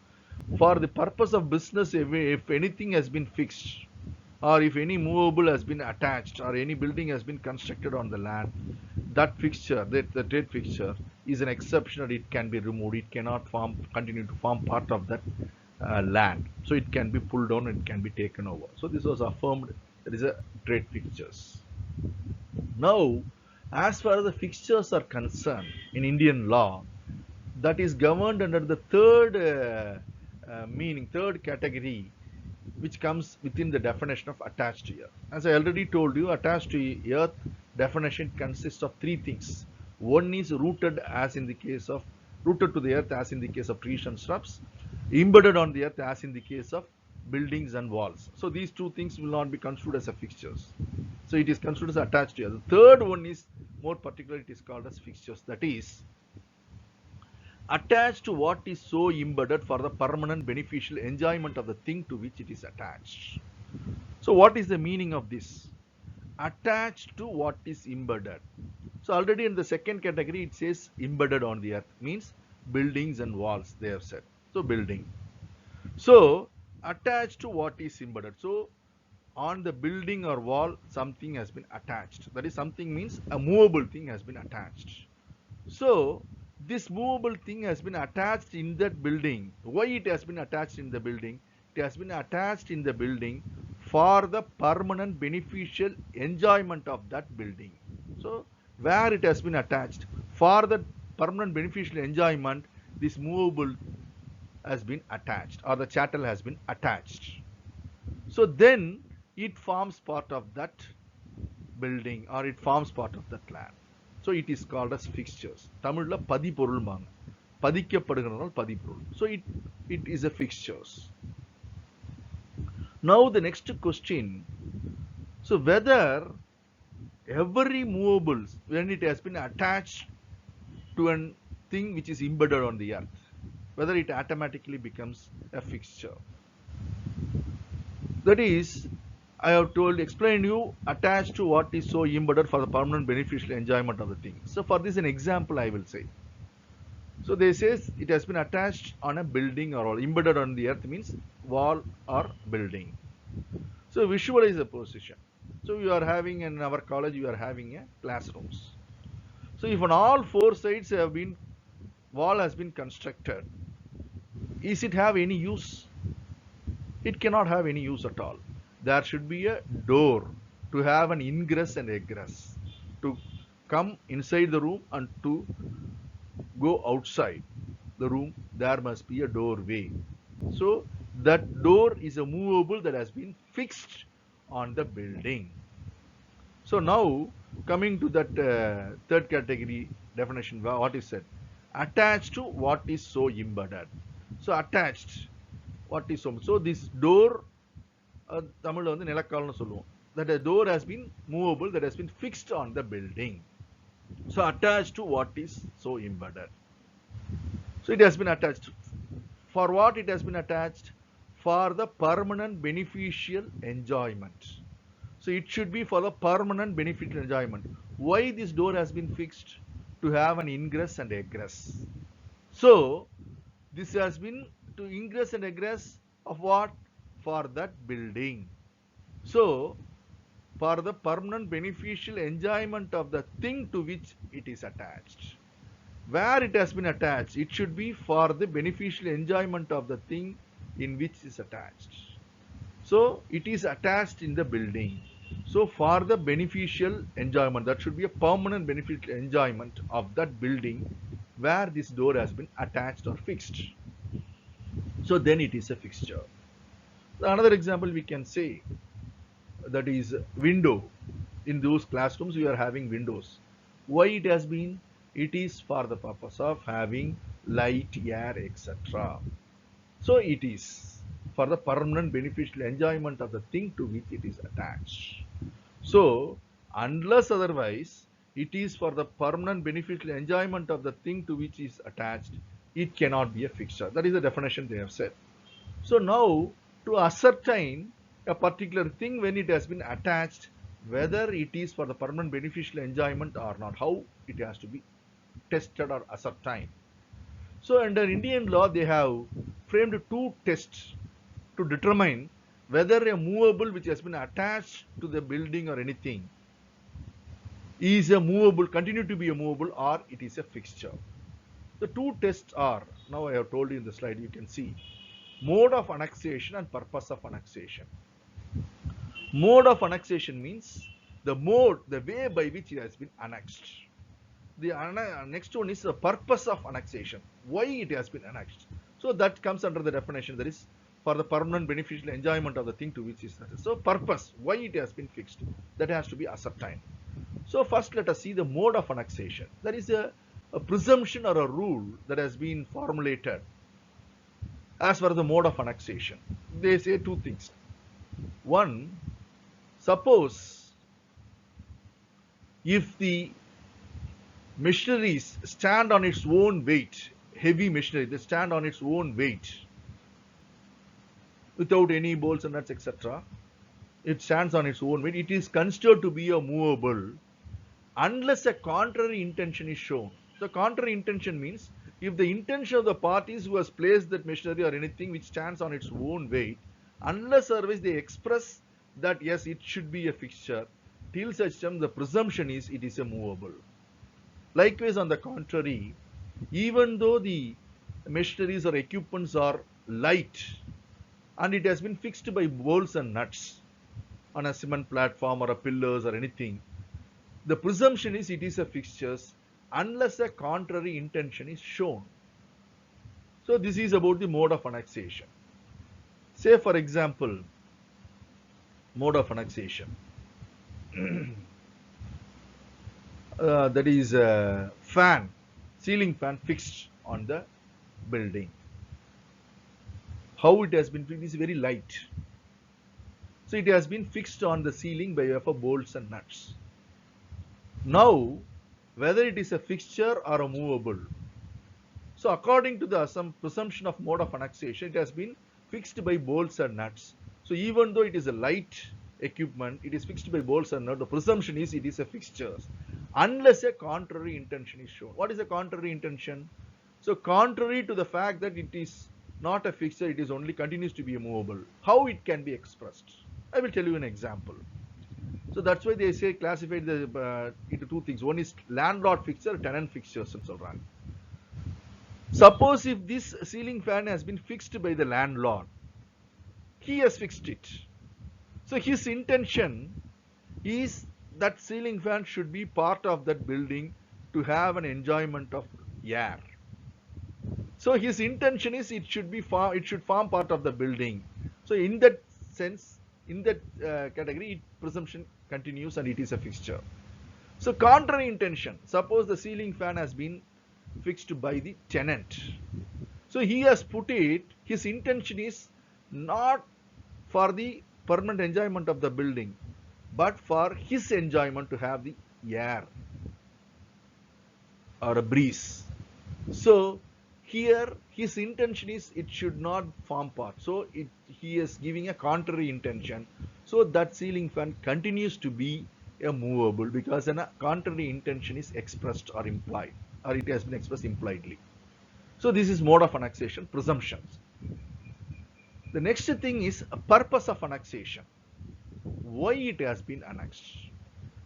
A: for the purpose of business, if anything has been fixed, or if any movable has been attached or any building has been constructed on the land, that fixture, the dead fixture, is an exception, or it can be removed. It cannot continue to form part of that land. So it can be pulled down, it can be taken over. So this was affirmed. That is a trade fixtures. Now, as far as the fixtures are concerned in Indian law, that is governed under the third category, which comes within the definition of attached to earth. As I already told you, attached to earth definition consists of three things. One is rooted, as in the case of rooted to the earth, as in the case of trees and shrubs, embedded on the earth, as in the case of buildings and walls. So these two things will not be considered as a fixtures. So it is considered as attached to earth. The third one is more particular, it is called as fixtures. That is attached to what is so embedded for the permanent beneficial enjoyment of the thing to which it is attached. So what is the meaning of this? Attached to what is embedded. So already in the second category it says embedded on the earth, means buildings and walls they have said. So building. So attached to what is embedded. So on the building or wall something has been attached. That is, something means a movable thing has been attached. So this movable thing has been attached in that building. Why it has been attached in the building? It has been attached in the building for the permanent beneficial enjoyment of that building. So where it has been attached for the permanent beneficial enjoyment, this movable has been attached, or the chattel has been attached. So then it forms part of that building, or it forms part of that land. So it is called as fixtures. தமிழ்ல பதிபொருள்மாங்க, பதிக்கப்படுகிறதால் பதிப்பொருள். So it is a fixtures. Now the next question, so whether every movable, when it has been attached to a thing which is embedded on the earth, whether it automatically becomes a fixture. That is, I have explained you attached to what is so embedded for the permanent beneficial enjoyment of the thing. So for this an example I will say. So they says it has been attached on a building or wall. Embedded on the earth means wall or building. So visualize the position. So you are having, in our college you are having a classrooms. So if on all four sides have been wall has been constructed, is it have any use? It cannot have any use at all. There should be a door to have an ingress and egress, to come inside the room and to go outside the room. There must be a doorway. So that door is a movable that has been fixed on the building. So now coming to that third category definition, what is said? Attached to what is so embedded. So attached, what is so this door, தமிழ்ல வந்து நிலக்கால்னு சொல்லுவோம். That a door has been movable, that has been fixed on the building. So attached to what is so embedded. So it has been attached. For what it has been attached? For the permanent beneficial enjoyment. So it should be for the permanent beneficial enjoyment. Why this door has been fixed? To have an ingress and egress. So this has been to ingress and egress of what? For that building. So for the permanent beneficial enjoyment of the thing to which it is attached. Where it has been attached, it should be for the beneficial enjoyment of the thing in which it is attached. So it is attached in the building. So for the beneficial enjoyment, that should be a permanent beneficial enjoyment of that building where this door has been attached or fixed. So then it is a fixture. Another example we can say, that is window. In those classrooms we are having windows. Why it has been? It is for the purpose of having light, air, etc. So it is for the permanent beneficial enjoyment of the thing to which it is attached. So unless otherwise, it is for the permanent beneficial enjoyment of the thing to which is attached, it cannot be a fixture. That is the definition they have said. So now to ascertain a particular thing when it has been attached, whether it is for the permanent beneficial enjoyment or not, how it has to be tested or ascertained. So under Indian law they have framed two tests to determine whether a movable which has been attached to the building or anything is a movable, continue to be a movable, or it is a fixture. The two tests are, now I have told you in the slide, you can see mode of annexation and purpose of annexation. Mode of annexation means the mode, the way by which it has been annexed. The next one is the purpose of annexation, why it has been annexed. So that comes under the definition, that is for the permanent beneficial enjoyment of the thing to which is annexed. So purpose, why it has been fixed, that has to be ascertained. So first let us see the mode of annexation. There is a presumption or a rule that has been formulated as far as the mode of annexation. They say two things. One, suppose if the machineries stand on its own weight, heavy machinery, they stand on its own weight without any bolts and nuts, etc. It stands on its own weight. It is considered to be a movable unless a contrary intention is shown. The contrary intention means if the intention of the parties who has placed that machinery or anything which stands on its own weight, unless otherwise they express that yes, it should be a fixture, till such time the presumption is it is a movable. Likewise, on the contrary, even though the machineries or equipments are light and it has been fixed by bolts and nuts on a cement platform or a pillars or anything, the presumption is it is a fixture unless a contrary intention is shown. So this is about the mode of annexation. Say for example, mode of annexation. That is a fan, ceiling fan fixed on the building. How it has been fixed is very light. So it has been fixed on the ceiling by way of bolts and nuts. Now, whether it is a fixture or a movable. So according to the presumption of mode of annexation, it has been fixed by bolts and nuts. So even though it is a light equipment, it is fixed by bolts and nuts. The presumption is it is a fixture unless a contrary intention is shown. What is a contrary intention? So contrary to the fact that it is not a fixture, it is only continues to be a movable. How it can be expressed? I will tell you an example. So that's why they say classified into two things. One is landlord fixture, tenant fixtures and so on. Suppose if this ceiling fan has been fixed by the landlord, he has fixed it. So his intention is that ceiling fan should be part of that building to have an enjoyment of air. So his intention is it should form part of the building. So in that sense, in that category, presumption continues and it is a fixture. So contrary intention, suppose the ceiling fan has been fixed by the tenant. So he has put it, his intention is not for the permanent enjoyment of the building, but for his enjoyment to have the air or a breeze. So here his intention is it should not form part. So he is giving a contrary intention. So that ceiling fan continues to be a movable because a contrary intention is expressed or implied, or it has been expressed impliedly. So this is mode of annexation, presumptions. The next thing is a purpose of annexation. Why it has been annexed?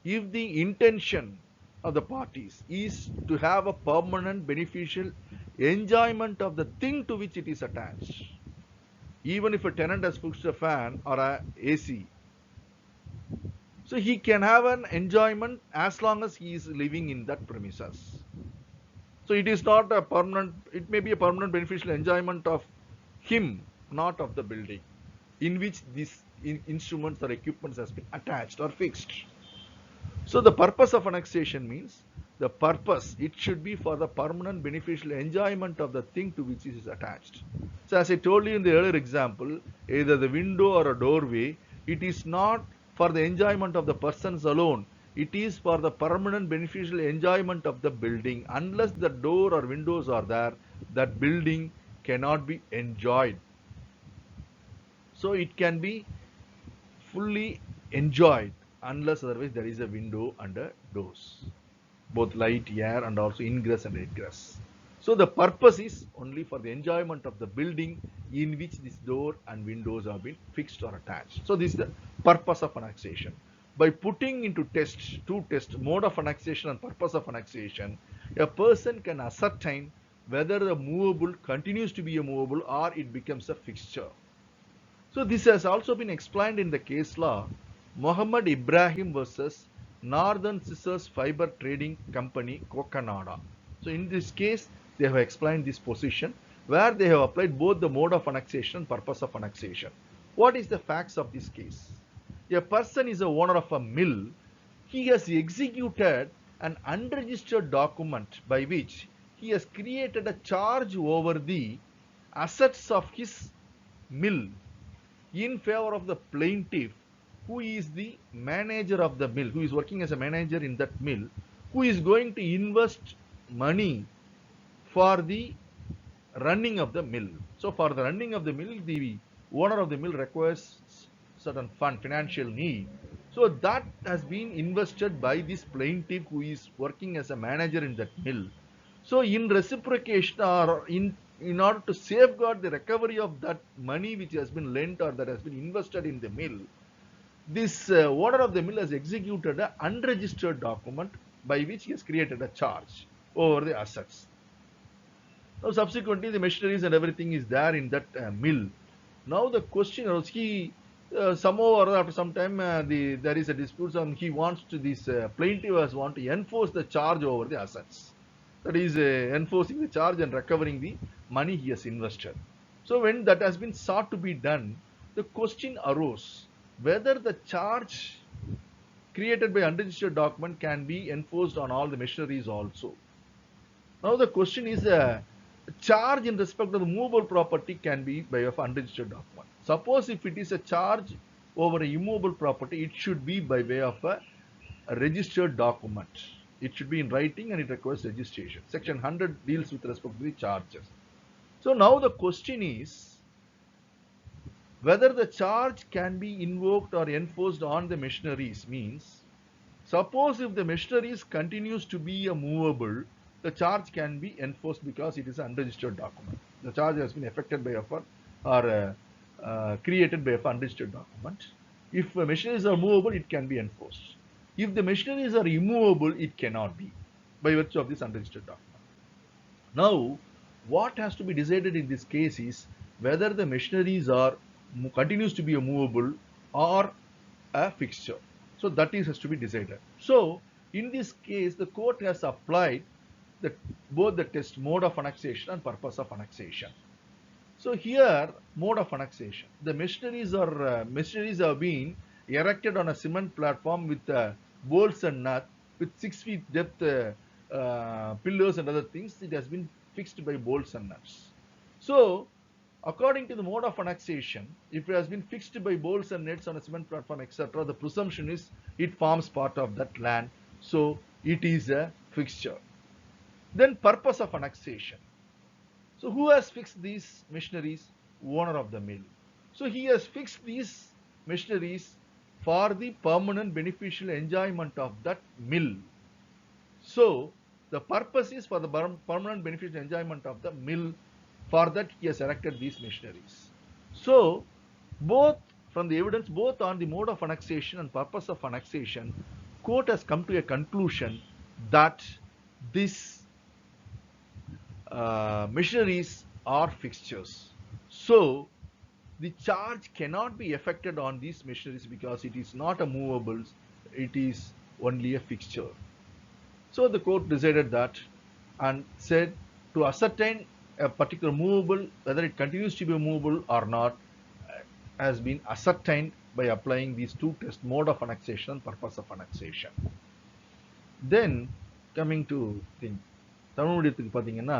A: If the intention of the parties is to have a permanent beneficial enjoyment of the thing to which it is attached, even if a tenant has fixed a fan or a AC, so he can have an enjoyment as long as he is living in that premises. So it is not a permanent, it may be a permanent beneficial enjoyment of him, not of the building in which these instruments or equipments has been attached or fixed. So the purpose of annexation means the purpose, it should be for the permanent beneficial enjoyment of the thing to which it is attached. So as I told you in the earlier example, either the window or a doorway, it is not for the enjoyment of the persons alone. It is for the permanent beneficial enjoyment of the building. Unless the door or windows are there, that building cannot be enjoyed. So it can be fully enjoyed unless otherwise there is a window and a doors, both light, air and also ingress and egress. So the purpose is only for the enjoyment of the building in which this door and windows have been fixed or attached. So this is the purpose of annexation. By putting into two tests, mode of annexation and purpose of annexation, a person can ascertain whether the movable continues to be a movable or it becomes a fixture. So this has also been explained in the case law, Muhammad Ibrahim versus Northern Scissors Fiber Trading Company, Kokanada. So in this case, they have explained this position where they have applied both the mode of annexation and purpose of annexation. What is the facts of this case? A person is a owner of a mill. He has executed an unregistered document by which he has created a charge over the assets of his mill in favor of the plaintiff, who is the manager of the mill, who is working as a manager in that mill, who is going to invest money for the running of the mill. So for the running of the mill, the owner of the mill requires certain fund, financial need. So that has been invested by this plaintiff who is working as a manager in that mill. So in reciprocation, or in order to safeguard the recovery of that money which has been lent or that has been invested in the mill, this owner of the mill has executed an unregistered document by which he has created a charge over the assets. Now subsequently the machineries and everything is there in that mill. Now the question is, he somehow or other, after some time there is a dispute and he wants to, this plaintiff want to enforce the charge over the assets. That is enforcing the charge and recovering the money he has invested. So when that has been sought to be done, the question arose whether the charge created by unregistered document can be enforced on all the machineries also. Now the question is, charge in respect of the movable property can be by of unregistered document. Suppose if it is a charge over a immovable property, it should be by way of a registered document. It should be in writing and it requires registration. Section 100 deals with respect to the charges. So now the question is whether the charge can be invoked or enforced on the machineries. Means, suppose if the machineries continues to be a movable, the charge can be enforced because it is an unregistered document. The charge has been effected by or created by a unregistered document. If the machineries are movable, it can be enforced. If the machineries are immovable, it cannot be by virtue of this unregistered document. Now, what has to be decided in this case is whether the machineries are continues to be a movable or a fixture. So that is has to be decided. So in this case, the court has applied both the test mode of annexation and purpose of annexation. So here, mode of annexation, the machineries have been erected on a cement platform with bolts and nuts with 6 feet depth pillars and other things. It has been fixed by bolts and nuts. So according to the mode of annexation, if it has been fixed by bolts and nuts on a cement platform, etc., the presumption is it forms part of that land, so it is a fixture. Then purpose of annexation. So who has fixed these machineries? Owner of the mill. So he has fixed these machineries for the permanent beneficial enjoyment of that mill. So the purpose is for the permanent beneficial enjoyment of the mill. For that he has erected these machineries. So both from the evidence, both on the mode of annexation and purpose of annexation, court has come to a conclusion that this machineries are fixtures. So the charge cannot be effected on these machineries because it is not a movable, it is only a fixture. So the court decided that and said to ascertain a particular movable, whether it continues to be movable or not, has been ascertained by applying these two tests, mode of annexation and purpose of annexation. Then coming to thing, Tamil மீடியத்துக்கு பார்த்தீங்கன்னா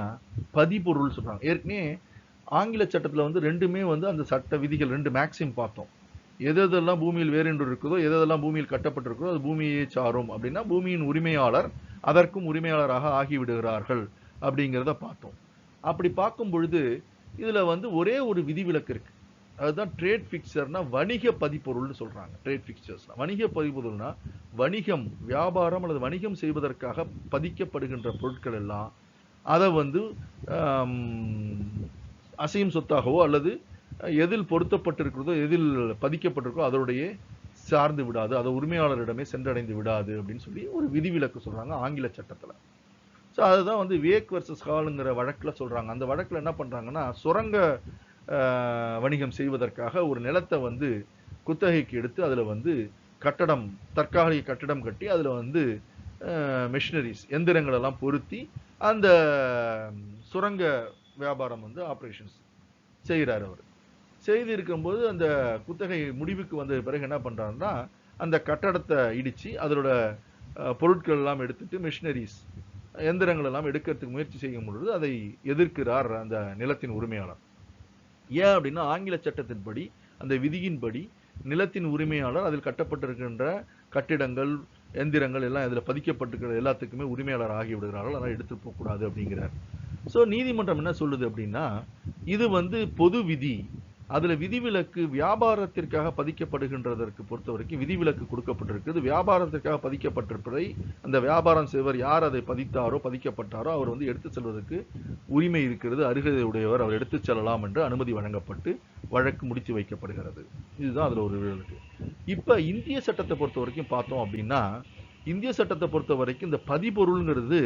A: பதிப்பொருள் சொல்றாங்க. ஏற்கனவே ஆங்கில சட்டத்தில் வந்து ரெண்டுமே வந்து அந்த சட்ட விதிகள் ரெண்டு மேக்ஸிம் பார்த்தோம். எதெல்லாம் பூமியில் வேறென்று இருக்குதோ, எதெல்லாம் பூமியில் கட்டப்பட்டிருக்கிறதோ அது பூமியை சாரும் அப்படின்னா பூமியின் உரிமையாளர் அதற்கும் உரிமையாளராக ஆகிவிடுகிறார்கள் அப்படிங்கிறத பார்த்தோம். அப்படி பார்க்கும் பொழுது இதுல வந்து ஒரே ஒரு விதிவிலக்கு இருக்கு. அதுதான் ட்ரேட் ஃபிக்சர்னா வணிக பதிப்பொருள்னு சொல்றாங்க. ட்ரேட் ஃபிக்சர்ஸ்னா வணிக பதிப்பொருள்னா வணிகம், வியாபாரம் அல்லது வணிகம் செய்வதற்காக பதிக்கப்படுகின்ற பொருட்கள் எல்லாம் அதை வந்து அசையும் சொத்தாகவோ அல்லது எதில் பொருத்தப்பட்டிருக்கிறதோ எதில் பதிக்கப்பட்டிருக்கோ அதோடைய சார்ந்து விடாது, அதை உரிமையாளரிடமே சென்றடைந்து விடாது அப்படின்னு சொல்லி ஒரு விதிவிலக்கு சொல்றாங்க ஆங்கில சட்டத்தில். ஸோ அதுதான் வந்து வேக் வர்சஸ் ஹாலுங்கிற வழக்கில் சொல்றாங்க. அந்த வழக்கில் என்ன பண்றாங்கன்னா, சுரங்க வணிகம் செய்வதற்காக ஒரு நிலத்தை வந்து குத்தகைக்கு எடுத்து அதில் வந்து கட்டடம், தற்காலிக கட்டடம் கட்டி அதில் வந்து மெஷினரிஸ், எந்திரங்கள் எல்லாம் பொருத்தி அந்த சுரங்க வியாபாரம் வந்து ஆப்ரேஷன்ஸ் செய்கிறார். அவர் செய்து இருக்கும்போது அந்த குத்தகை முடிவுக்கு வந்த பிறகு என்ன பண்றாருன்னா, அந்த கட்டடத்தை இடிச்சு அதோட பொருட்கள் எல்லாம் எடுத்துட்டு மிஷினரிஸ், எந்திரங்கள் எல்லாம் எடுக்கிறதுக்கு முயற்சி செய்யும் பொழுது அதை எதிர்க்கிறார் அந்த நிலத்தின் உரிமையாளர். ஏன் அப்படின்னா, ஆங்கில சட்டத்தின்படி, அந்த விதியின்படி நிலத்தின் உரிமையாளர் அதில் கட்டப்பட்டிருக்கின்ற கட்டிடங்கள், எந்திரங்கள் எல்லாம் இதில் பதிக்கப்பட்டிருக்கிற எல்லாத்துக்குமே உரிமையாளர் ஆகிவிடுகிறார்கள், அதனால் எடுத்து போகக்கூடாது அப்படிங்கிறார். ஸோ நீதிமன்றம் என்ன சொல்லுது அப்படின்னா, இது வந்து பொது விதி, அதுல விதிவிலக்கு வியாபாரத்திற்காக பதிக்கப்படுகின்றதற்கு பொறுத்த வரைக்கும் விதிவிலக்கு கொடுக்கப்பட்டிருக்கிறது. வியாபாரத்திற்காக பதிக்கப்பட்டிருப்பதை அந்த வியாபாரம் செய்வர் யார் அதை பதித்தாரோ பதிக்கப்பட்டாரோ அவர் வந்து எடுத்து செல்வதற்கு உரிமை இருக்கிறது, அருகதை உடையவர், அவர் எடுத்து செல்லலாம் என்று அனுமதி வழங்கப்பட்டு வழக்கு முடித்து வைக்கப்படுகிறது. இதுதான் அதுல ஒரு விதிவிலக்கு. இப்ப இந்திய சட்டத்தை பொறுத்த வரைக்கும் பார்த்தோம் அப்படின்னா, இந்திய சட்டத்தை பொறுத்த வரைக்கும் இந்த பதிபொருள்ங்கிறது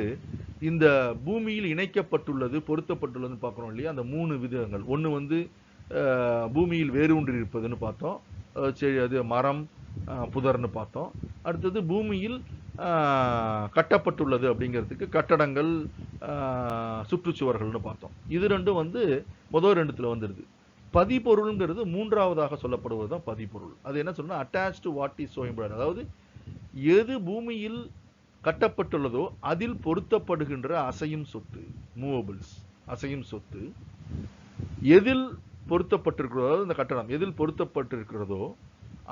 A: இந்த பூமியில் இணைக்கப்பட்டுள்ளது, பொருத்தப்பட்டுள்ளதுன்னு பார்க்குறோம் இல்லையா, அந்த 3 விதங்கள். ஒன்று வந்து பூமியில் வேரூன்றி இருப்பதுன்னு பார்த்தோம், சரி, அது மரம் புதர்னு பார்த்தோம். அடுத்தது பூமியில் கட்டப்பட்டுள்ளது அப்படிங்கிறதுக்கு கட்டடங்கள், சுற்றுச்சுவர்கள்னு பார்த்தோம். இது ரெண்டும் வந்து முதல் ரெண்டுத்துல வந்துடுது. பதிபொருள்ங்கிறது மூன்றாவதாக சொல்லப்படுவது தான் பதிபொருள். அது என்ன சொல்லணும், attach to what is showing, அதாவது எது பூமியில் கட்டப்பட்டுள்ளதோ அதில் பொருத்தப்படுகின்ற அசையும் சொத்து, மூவபிள்ஸ், அசையும் சொத்து எதில் பொருத்தப்பட்டிருக்கிறதோ, இந்த கட்டடம் எதில் பொருத்தப்பட்டிருக்கிறதோ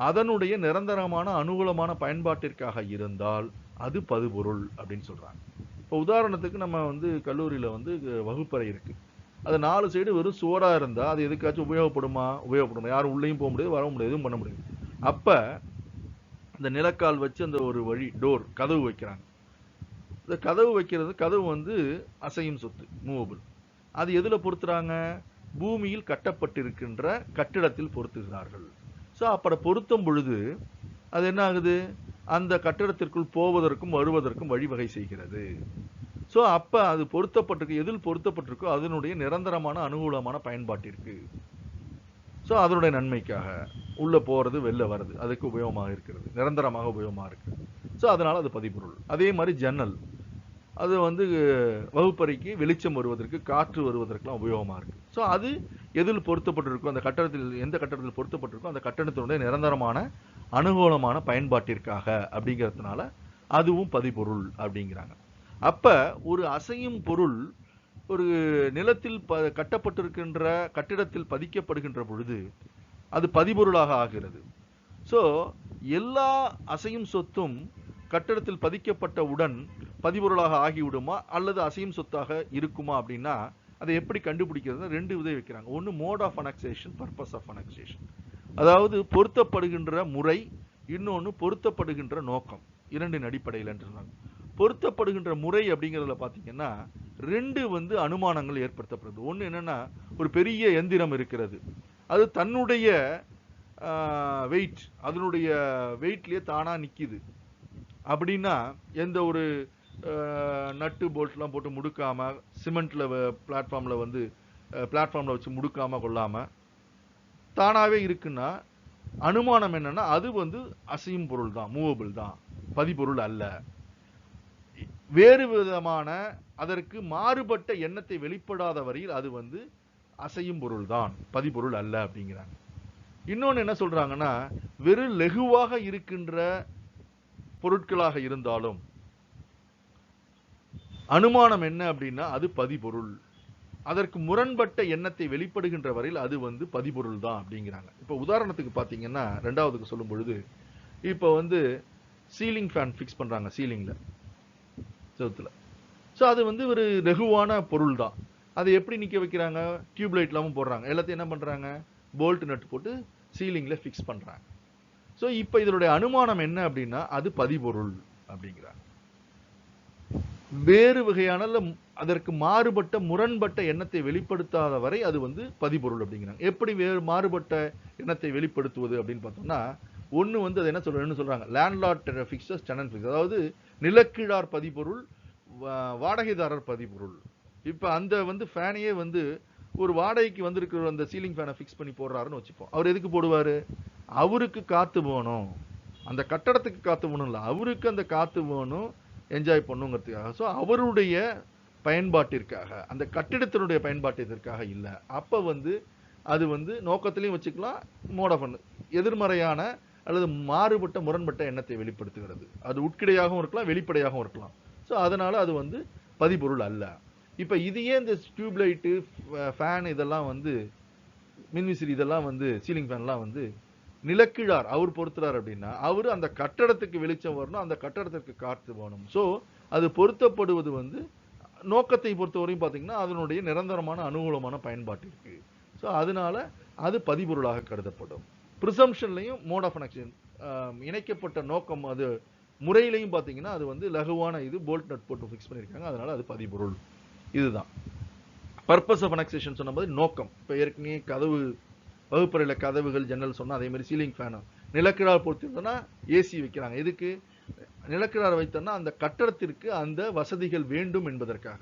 A: அதனுடைய நிரந்தரமான அனுகூலமான பயன்பாட்டிற்காக இருந்தால் அது பதுபொருள் அப்படின்னு சொல்றாங்க. இப்போ உதாரணத்துக்கு நம்ம வந்து கல்லூரியில வந்து வகுப்பறை இருக்கு, அது 4 சைடு வெறும் சுவரா இருந்தா அது எதுக்காச்சும் உபயோகப்படுமா? உபயோகப்படும். யாரும் உள்ளேயும் போக முடியாது, வரவும் முடியாது, எதுவும் பண்ண முடியாது. அப்ப இந்த நிலக்கால் வச்சு அந்த ஒரு வழி, டோர், கதவு வைக்கிறாங்க. இந்த கதவு வைக்கிறது, கதவு வந்து அசையும் சொத்து, மூவபிள். அது எதுல பொருத்துறாங்க? பூமியில் கட்டப்பட்டிருக்கின்ற கட்டிடத்தில் பொருத்துகிறார்கள். ஸோ அப்படி பொருத்தும் பொழுது அது என்ன ஆகுது, அந்த கட்டிடத்திற்குள் போவதற்கும் வருவதற்கும் வழிவகை செய்கிறது. ஸோ அப்ப அது பொருத்தப்பட்டிருக்கு, எதில் பொருத்தப்பட்டிருக்கோ அதனுடைய நிரந்தரமான அனுகூலமான பயன்பாட்டிற்கு, ஸோ அதனுடைய நன்மைக்காக உள்ள போறது வெளில வர்றது அதுக்கு உபயோகமாக இருக்கிறது, நிரந்தரமாக உபயோகமாக இருக்கிறது. ஸோ அதனால அது பதிப்பொருள். அதே மாதிரி ஜன்னல், அது வந்து வகுப்பறைக்கு வெளிச்சம் வருவதற்கு, காற்று வருவதற்கெல்லாம் உபயோகமாக இருக்கு. ஸோ அது எதில் பொருத்தப்பட்டிருக்கோ, அந்த கட்டடத்தில், எந்த கட்டடத்தில் பொருத்தப்பட்டிருக்கோ அந்த கட்டடத்தினுடைய நிரந்தரமான அனுகூலமான பயன்பாட்டிற்காக அப்படிங்கிறதுனால அதுவும் பதிப்பொருள் அப்படிங்கிறாங்க. அப்ப ஒரு அசையும் பொருள் ஒரு நிலத்தில் கட்டப்பட்டிருக்கின்ற கட்டிடத்தில் பதிக்கப்படுகின்ற பொழுது அது பதிப்பொருளாக ஆகிறது. ஸோ எல்லா அசையும் சொத்தும் கட்டடத்தில் பதிக்கப்பட்டவுடன் பதிப்பொருளாக ஆகிவிடுமா அல்லது அசையும் சொத்தாக இருக்குமா அப்படின்னா அதை எப்படி கண்டுபிடிக்கிறது? 2 விதை வைக்கிறாங்க. ஒன்று மோட் ஆஃப் அனக்சேஷன், பர்பஸ் ஆஃப் அனக்சேஷன், அதாவது பொருத்தப்படுகின்ற முறை, இன்னொன்று பொருத்தப்படுகின்ற நோக்கம், இரண்டின் அடிப்படையில் என்று சொன்னாங்க. பொருத்தப்படுகின்ற முறை அப்படிங்கிறதுல பார்த்தீங்கன்னா 2 வந்து அனுமானங்கள் ஏற்படுத்தப்படுது. ஒன்று என்னன்னா, ஒரு பெரிய எந்திரம் இருக்கிறது, அது தன்னுடைய வெயிட், அதனுடைய வெயிட்லயே தானா நிக்குது அப்படின்னா, எந்த ஒரு நட்டு போல்ட்லாம் போட்டு முடுக்காம, சிமெண்ட்ல பிளாட்ஃபார்ம்ல வந்து பிளாட்ஃபார்ம்ல வச்சு முடுக்காம கொள்ளாம தானாவே இருக்குன்னா அனுமானம் என்னன்னா அது வந்து அசையும் பொருள் தான், மூவபிள் தான், பதிப்பொருள் அல்ல. வேறு விதமான அதற்கு மாறுபட்ட எண்ணத்தை வெளிப்படாத வரையில் அது வந்து அசையும் பொருள் தான், பதிப்பொருள் அல்ல அப்படிங்கிறாங்க. இன்னொன்னு என்ன சொல்றாங்கன்னா, வெறும் லெகுவாக இருக்கின்ற பொருட்களாக இருந்தாலும் அனுமானம் என்ன அப்படின்னா அது பதிப்பொருள், அதற்கு முரண்பட்ட எண்ணத்தை வெளிப்படுகின்ற வரையில் அது வந்து பதிப்பொருள் தான் அப்படிங்கிறாங்க. இப்போ உதாரணத்துக்கு பார்த்தீங்கன்னா, ரெண்டாவதுக்கு சொல்லும் பொழுது, இப்போ வந்து சீலிங் ஃபேன் ஃபிக்ஸ் பண்றாங்க சீலிங்ல, செவுத்துல. ஸோ அது வந்து ஒரு லெகுவான பொருள் தான். அதை எப்படி நிற்க வைக்கிறாங்க? டியூப் லைட் இல்லாமல் போடுறாங்க, எல்லாத்தையும் என்ன பண்றாங்க, போல்ட் நட் போட்டு சீலிங்ல ஃபிக்ஸ் பண்றாங்க. ஸோ இப்போ இதனுடைய அனுமானம் என்ன அப்படின்னா அது பதிப்பொருள் அப்படிங்கிறாங்க. வேறு வகையான அதற்கு மாறுபட்ட முரண்பட்ட எண்ணத்தை வெளிப்படுத்தாத வரை அது வந்து பதிபொருள் அப்படிங்கிறாங்க. எப்படி வேறு மாறுபட்ட எண்ணத்தை வெளிப்படுத்துவது அப்படின்னு பார்த்தோம்னா, ஒன்று வந்து அது என்ன சொல்றாங்க, லேண்ட்லார்ட் ஃபிக்ஸஸ் டெனன்ட் ஃபிக்ஸ், அதாவது நிலக்கீழார் பதிபொருள், வாடகைதாரர் பதிபொருள். இப்போ அந்த வந்து ஃபேனையே வந்து ஒரு வாடகைக்கு வந்திருக்கிற அந்த சீலிங் ஃபேனை ஃபிக்ஸ் பண்ணி போடுறாருன்னு வச்சுப்போம். அவர் எதுக்கு போடுவார்? அவருக்கு காற்று வேணும், அந்த கட்டடத்துக்கு காற்று வேணும் இல்லை, அவருக்கு அந்த காற்று வேணும், என்ஜாய் பண்ணுங்கிறதுக்காக. ஸோ அவருடைய பயன்பாட்டிற்காக, அந்த கட்டிடத்தினுடைய பயன்பாட்டிற்காக இல்லை. அப்போ வந்து அது வந்து நோக்கத்திலையும் வச்சுக்கலாம், மோட் ஆஃப் எதிர்மறையான அல்லது மாறுபட்ட முரண்பட்ட எண்ணத்தை வெளிப்படுத்துகிறது. அது உட்கிடையாகவும் இருக்கலாம், வெளிப்படையாகவும் இருக்கலாம். ஸோ அதனால அது வந்து பதிபொருள் அல்ல. இப்போ இதையே இந்த டியூப்லைட்டு, ஃபேன், இதெல்லாம் வந்து மின்விசிறி, இதெல்லாம் வந்து சீலிங் ஃபேன்லாம் வந்து நிலக்கீழார் அவர் பொருத்துறார் அப்படின்னா, அவர் அந்த கட்டடத்துக்கு வெளிச்சம் வரணும், அந்த கட்டடத்திற்கு காற்று வேணும். ஸோ அது பொருத்தப்படுவது வந்து நோக்கத்தை பொறுத்தவரையும் பார்த்தீங்கன்னா அதனுடைய நிரந்தரமான அனுகூலமான பயன்பாட்டிற்கு. ஸோ அதனால அது பதிபொருளாக கருதப்படும். ப்ரிசம்ஷன்லையும் மோட் ஆஃப் அனெக்ஷன் இணைக்கப்பட்ட நோக்கம் அது முறையிலையும் பார்த்தீங்கன்னா அது வந்து லகுவான இது போல்ட் நட் போட்டு ஃபிக்ஸ் பண்ணியிருக்காங்க, அதனால அது பதிபொருள். இதுதான் பர்பஸ் ஆஃப் அனெக்சேஷன் சொன்னபோது நோக்கம். இப்போ ஏற்கனவே கதவு, வகுப்பறையில் கதவுகள், ஜன்னல் சொன்னால் அதே மாதிரி சீலிங் ஃபேனும் நிலக்கிழார் பொறுத்திருந்தோன்னா ஏசி வைக்கிறாங்க. எதுக்கு நிலக்கிழார் வைத்தோம்னா அந்த கட்டடத்திற்கு அந்த வசதிகள் வேண்டும் என்பதற்காக.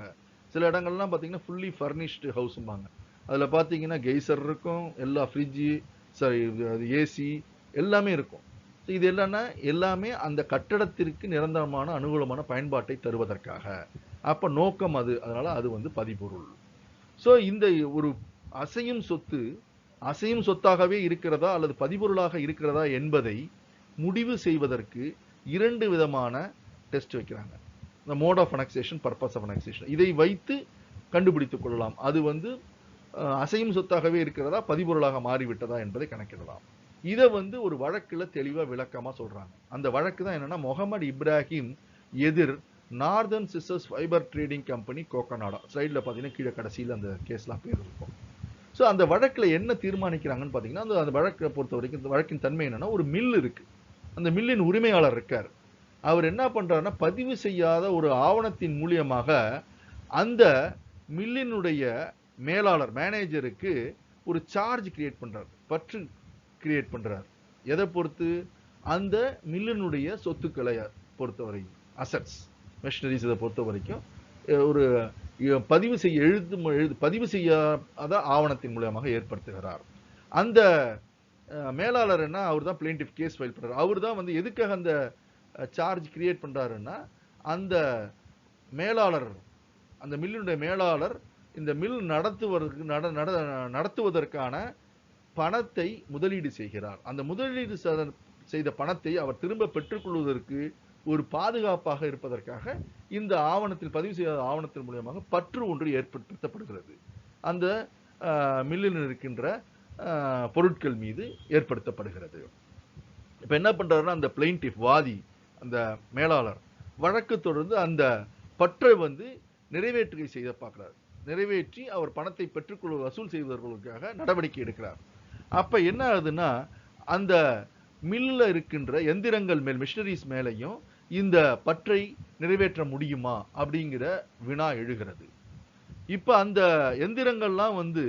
A: சில இடங்கள்லாம் பார்த்தீங்கன்னா ஃபுல்லி ஃபர்னிஷ்டு ஹவுஸும்பாங்க, அதில் பார்த்தீங்கன்னா கெய்சர் இருக்கும், எல்லா ஃப்ரிட்ஜு, சாரி அது ஏசி எல்லாமே இருக்கும். ஸோ இது என்னன்னா எல்லாமே அந்த கட்டடத்திற்கு நிரந்தரமான அனுகூலமான பயன்பாட்டை தருவதற்காக. அப்போ நோக்கம் அது, அதனால அது வந்து பதிபொருள். ஸோ இந்த ஒரு அசையும் சொத்து அசையும் சொத்தாகவே இருக்கிறதா அல்லது பதிபொருளாக இருக்கிறதா என்பதை முடிவு செய்வதற்கு இரண்டு விதமான டெஸ்ட் வைக்கிறாங்க. இந்த mode of annexation, purpose of annexation. இதை வைத்து கண்டுபிடித்துக் கொள்ளலாம் அது வந்து அசையும் சொத்தாகவே இருக்கிறதா, பதிபொருளாக மாறிவிட்டதா என்பதை கணக்கிடலாம். இதை வந்து ஒரு வழக்குல தெளிவா விளக்கமா சொல்றாங்க. அந்த வழக்கு தான் என்னன்னா, முகமது இப்ராஹிம் எதிர் northern sisters fibre trading company, Cocanada. ஸ்லைட்ல பார்த்தீங்கன்னா கீழே கடைசியில் அந்த கேஸ்லாம் பேர் இருக்கும். ஸோ அந்த வழக்கில் என்ன தீர்மானிக்கிறாங்கன்னு பார்த்தீங்கன்னா, அந்த வழக்கை பொறுத்த வரைக்கும் இந்த வழக்கின் தன்மை என்னன்னா, ஒரு மில் இருக்கு, அந்த மில்லின் உரிமையாளர் இருக்கார். அவர் என்ன பண்றாருன்னா, பதிவு செய்யாத ஒரு ஆவணத்தின் மூலியமாக அந்த மில்லினுடைய மேலாளர், மேனேஜருக்கு ஒரு சார்ஜ் கிரியேட் பண்றார், பற்று கிரியேட் பண்றார். எதை பொறுத்து? அந்த மில்லினுடைய சொத்துக்களை பொறுத்தவரை, அசட்ஸ், மெஷினரிஸ், இதை பொறுத்த வரைக்கும் ஒரு பதிவு செய்ய பதிவு செய்யாத ஆவணத்தின் மூலமாக ஏற்படுத்துகிறார். அந்த மேலாளர் என்ன, அவர் தான் பிளேன்டிஃப் கேஸ் ஃபைல் பண்றாரு. அவர் தான் வந்து எதுக்காக அந்த சார்ஜ் கிரியேட் பண்றாருன்னா, அந்த மேலாளர், அந்த மில்லினுடைய மேலாளர் இந்த மில் நடத்துவதற்கான பணத்தை முதலீடு செய்கிறார். அந்த முதலீடு செய்த பணத்தை அவர் திரும்ப பெற்றுக்கொள்வதற்கு ஒரு பாதுகாப்பாக இருப்பதற்காக இந்த ஆவணத்தில், பதிவு செய்யாத ஆவணத்தின் மூலமாக பற்று ஒன்று ஏற்படுத்தப்படுகிறது, அந்த மில்லில் இருக்கின்ற பொருட்கள் மீது ஏற்படுத்தப்படுகிறது. இப்ப என்ன பண்றாருன்னா, அந்த பிளைன்டிஃப், வாதி, அந்த மேலாளர் வழக்கு தொடர்ந்து அந்த பற்றை வந்து நிறைவேற்றுகை செய்த பார்க்கிறார். நிறைவேற்றி அவர் பணத்தை பெற்றுக்கொள்ள வசூல் செய்வதற்காக நடவடிக்கை எடுக்கிறார். அப்ப என்ன ஆகுதுன்னா, அந்த மில்ல இருக்கின்ற எந்திரங்கள் மேல், மிஷினரிஸ் மேலையும் இந்த பற்றை நிறைவேற்ற முடியுமா அப்படிங்கிற வினா எழுகிறது. இப்ப அந்த எந்திரங்கள்லாம் வந்து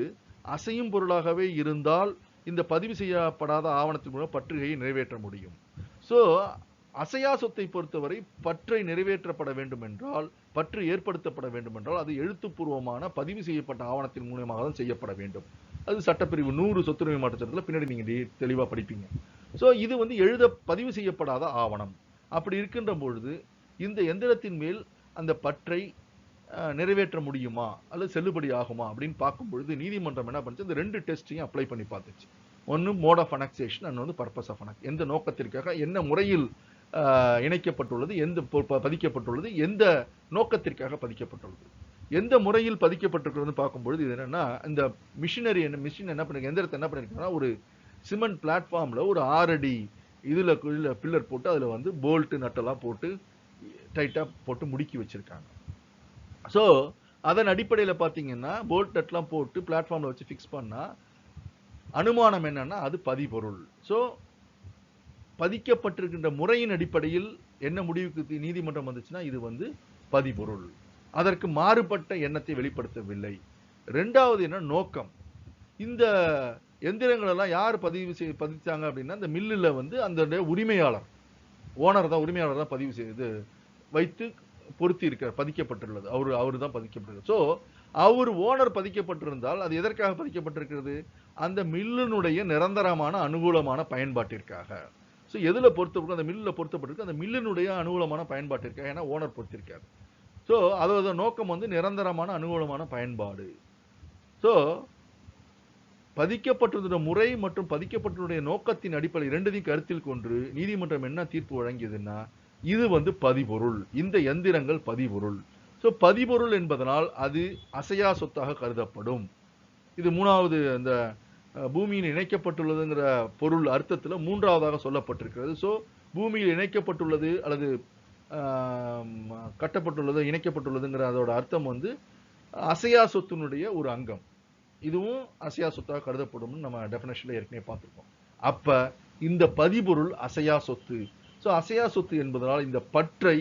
A: அசையும் பொருளாகவே இருந்தால் இந்த பதிவு செய்யப்படாத ஆவணத்தின் மூலம் பற்றுகையை நிறைவேற்ற முடியும். ஸோ அசையா சொத்தை பொறுத்தவரை பற்றை நிறைவேற்றப்பட வேண்டும் என்றால், பற்று ஏற்படுத்தப்பட வேண்டும் என்றால், அது எழுத்துப்பூர்வமான பதிவு செய்யப்பட்ட ஆவணத்தின் மூலமாக தான் செய்யப்பட வேண்டும். அது சட்டப்பிரிவு 100 சொத்துரிமை மாற்ற சட்டத்தில் பின்னாடி நீங்க தெளிவா படிப்பீங்க. ஸோ இது வந்து பதிவு செய்யப்படாத ஆவணம். அப்படி இருக்கின்ற பொழுது இந்த எந்திரத்தின் மேல் அந்த பற்றை நிறைவேற்ற முடியுமா அல்லது செல்லுபடி ஆகுமா அப்படின்னு பார்க்கும் பொழுது நீதிமன்றம் என்ன பண்ணுச்சு, இந்த ரெண்டு டெஸ்டையும் அப்ளை பண்ணி பார்த்துச்சு. ஒன்று மோட் ஆஃப் அனெக்சேஷன், இன்னொன்று பர்பஸ் ஆஃப் அனெக்சேஷன். எந்த நோக்கத்திற்காக, என்ன முறையில் இணைக்கப்பட்டுள்ளது, எந்த பதிக்கப்பட்டுள்ளது, எந்த நோக்கத்திற்காக பதிக்கப்பட்டுள்ளது, எந்த முறையில் பதிக்கப்பட்டிருக்கிறது பார்க்கும்பொழுது இது என்னன்னா, இந்த மிஷின் என்ன பண்ணிருக்க, எந்திரத்தை என்ன பண்ணிருக்காங்கன்னா, ஒரு சிமெண்ட் பிளாட்ஃபார்ம்ல ஒரு 6 அடி இதுல பில்லர் போட்டு அதுல வந்து போல்ட் நட்டெல்லாம் போட்டு டைட்டா போட்டு முடுக்கி வச்சிருக்காங்க. ஸோ அதன் அடிப்படையில் பார்த்தீங்கன்னா போல்ட் நட்லாம் போட்டு பிளாட்ஃபார்ம்ல வச்சு ஃபிக்ஸ் பண்ணா அனுமானம் என்னன்னா அது பதிபொருள். ஸோ பதிக்கப்பட்டிருக்கின்ற முறையின் அடிப்படையில் என்ன முடிவுக்கு நீதிமன்றம் வந்துச்சுன்னா, இது வந்து பதிபொருள். அதற்கு மாறுபட்ட எண்ணத்தை வெளிப்படுத்தவில்லை. ரெண்டாவது என்ன நோக்கம், இந்த எந்திரங்கள் எல்லாம் யார் பதிச்சாங்க அப்படின்னா, இந்த மில்லுல வந்து அந்த உரிமையாளர், ஓனர் தான், உரிமையாளர் தான் பதிவு செய்து வைத்து பொருத்தி இருக்கார், பதிக்கப்பட்டுள்ளது. அவரு தான் பதிக்கப்பட்டிருக்கார். ஸோ அவர் ஓனர் பதிக்கப்பட்டிருந்தால் அது எதற்காக பதிக்கப்பட்டிருக்கிறது? அந்த மில்லினுடைய நிரந்தரமான அனுகூலமான பயன்பாட்டிற்காக. ஸோ எதுல பொருத்தப்பட்டு, அந்த மில்லில் பொருத்தப்பட்டிருக்கு, அந்த மில்லினுடைய அனுகூலமான பயன்பாட்டிற்காக, ஏன்னா ஓனர் பொருத்திருக்காரு. ஸோ அதோட நோக்கம் வந்து நிரந்தரமான அனுகூலமான பயன்பாடு. ஸோ பதிக்கப்பட்டுள்ள முறை மற்றும் பதிக்கப்பட்டுள்ள நோக்கத்தின் அடிப்படை இரண்டையும் கருத்தில் கொண்டு நீதிமன்றம் என்ன தீர்ப்பு வழங்கியதுன்னா, இது வந்து பதிபொருள், இந்த எந்திரங்கள் பதிபொருள். ஸோ பதிபொருள் என்பதனால் அது அசையா சொத்தாக கருதப்படும். இது மூணாவது அந்த பூமியில் இணைக்கப்பட்டுள்ளதுங்கிற பொருள் அர்த்தத்தில் மூன்றாவதாக சொல்லப்பட்டிருக்கிறது. ஸோ பூமியில் இணைக்கப்பட்டுள்ளது அல்லது கட்டப்பட்டுள்ளது, இணைக்கப்பட்டுள்ளதுங்கிற அதோட அர்த்தம் வந்து அசையா சொத்தினுடைய ஒரு அங்கம். இதுவும் அசையா சொத்தாக கருதப்படும் நம்ம டெஃபினேஷன்ல ஏற்கனவே பார்த்திருக்கோம். அப்ப இந்த பதிபொருள் அசையா சொத்து. ஸோ அசையா சொத்து என்பதனால் இந்த பற்றை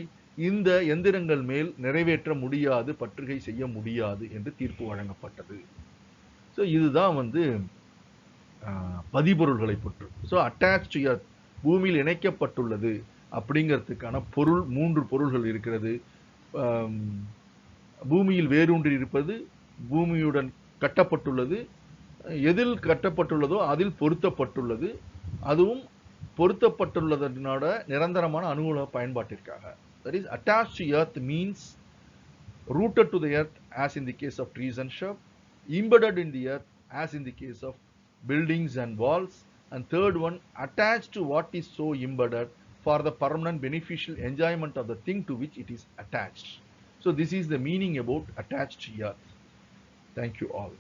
A: இந்த எந்திரங்கள் மேல் நிறைவேற்ற முடியாது, பற்றுகை செய்ய முடியாது என்று தீர்ப்பு வழங்கப்பட்டது. ஸோ இதுதான் வந்து பதிபொருள்களை பற்றி. ஸோ அட்டாச் எர்த், பூமியில் இணைக்கப்பட்டுள்ளது அப்படிங்கிறதுக்கான பொருள், 3 பொருள்கள் இருக்கிறது. பூமியில் வேரூன்றி இருப்பது, பூமியுடன் கட்டப்பட்டுள்ளது, எதில் கட்டப்பட்டுள்ளதோ அதில் பொருத்தப்பட்டுள்ளது, அதுவும் பொருத்தப்பட்டுள்ளதனோட நிரந்தரமான அனுகூல பயன்பாட்டிற்காக. That is, attached to earth means rooted to the earth as in the case of trees and shrub, embedded in the earth as in the case of buildings and walls, and third one, attached to what is so embedded for the permanent beneficial enjoyment of the thing to which it is attached. So this is the meaning about attached earth. Thank you all.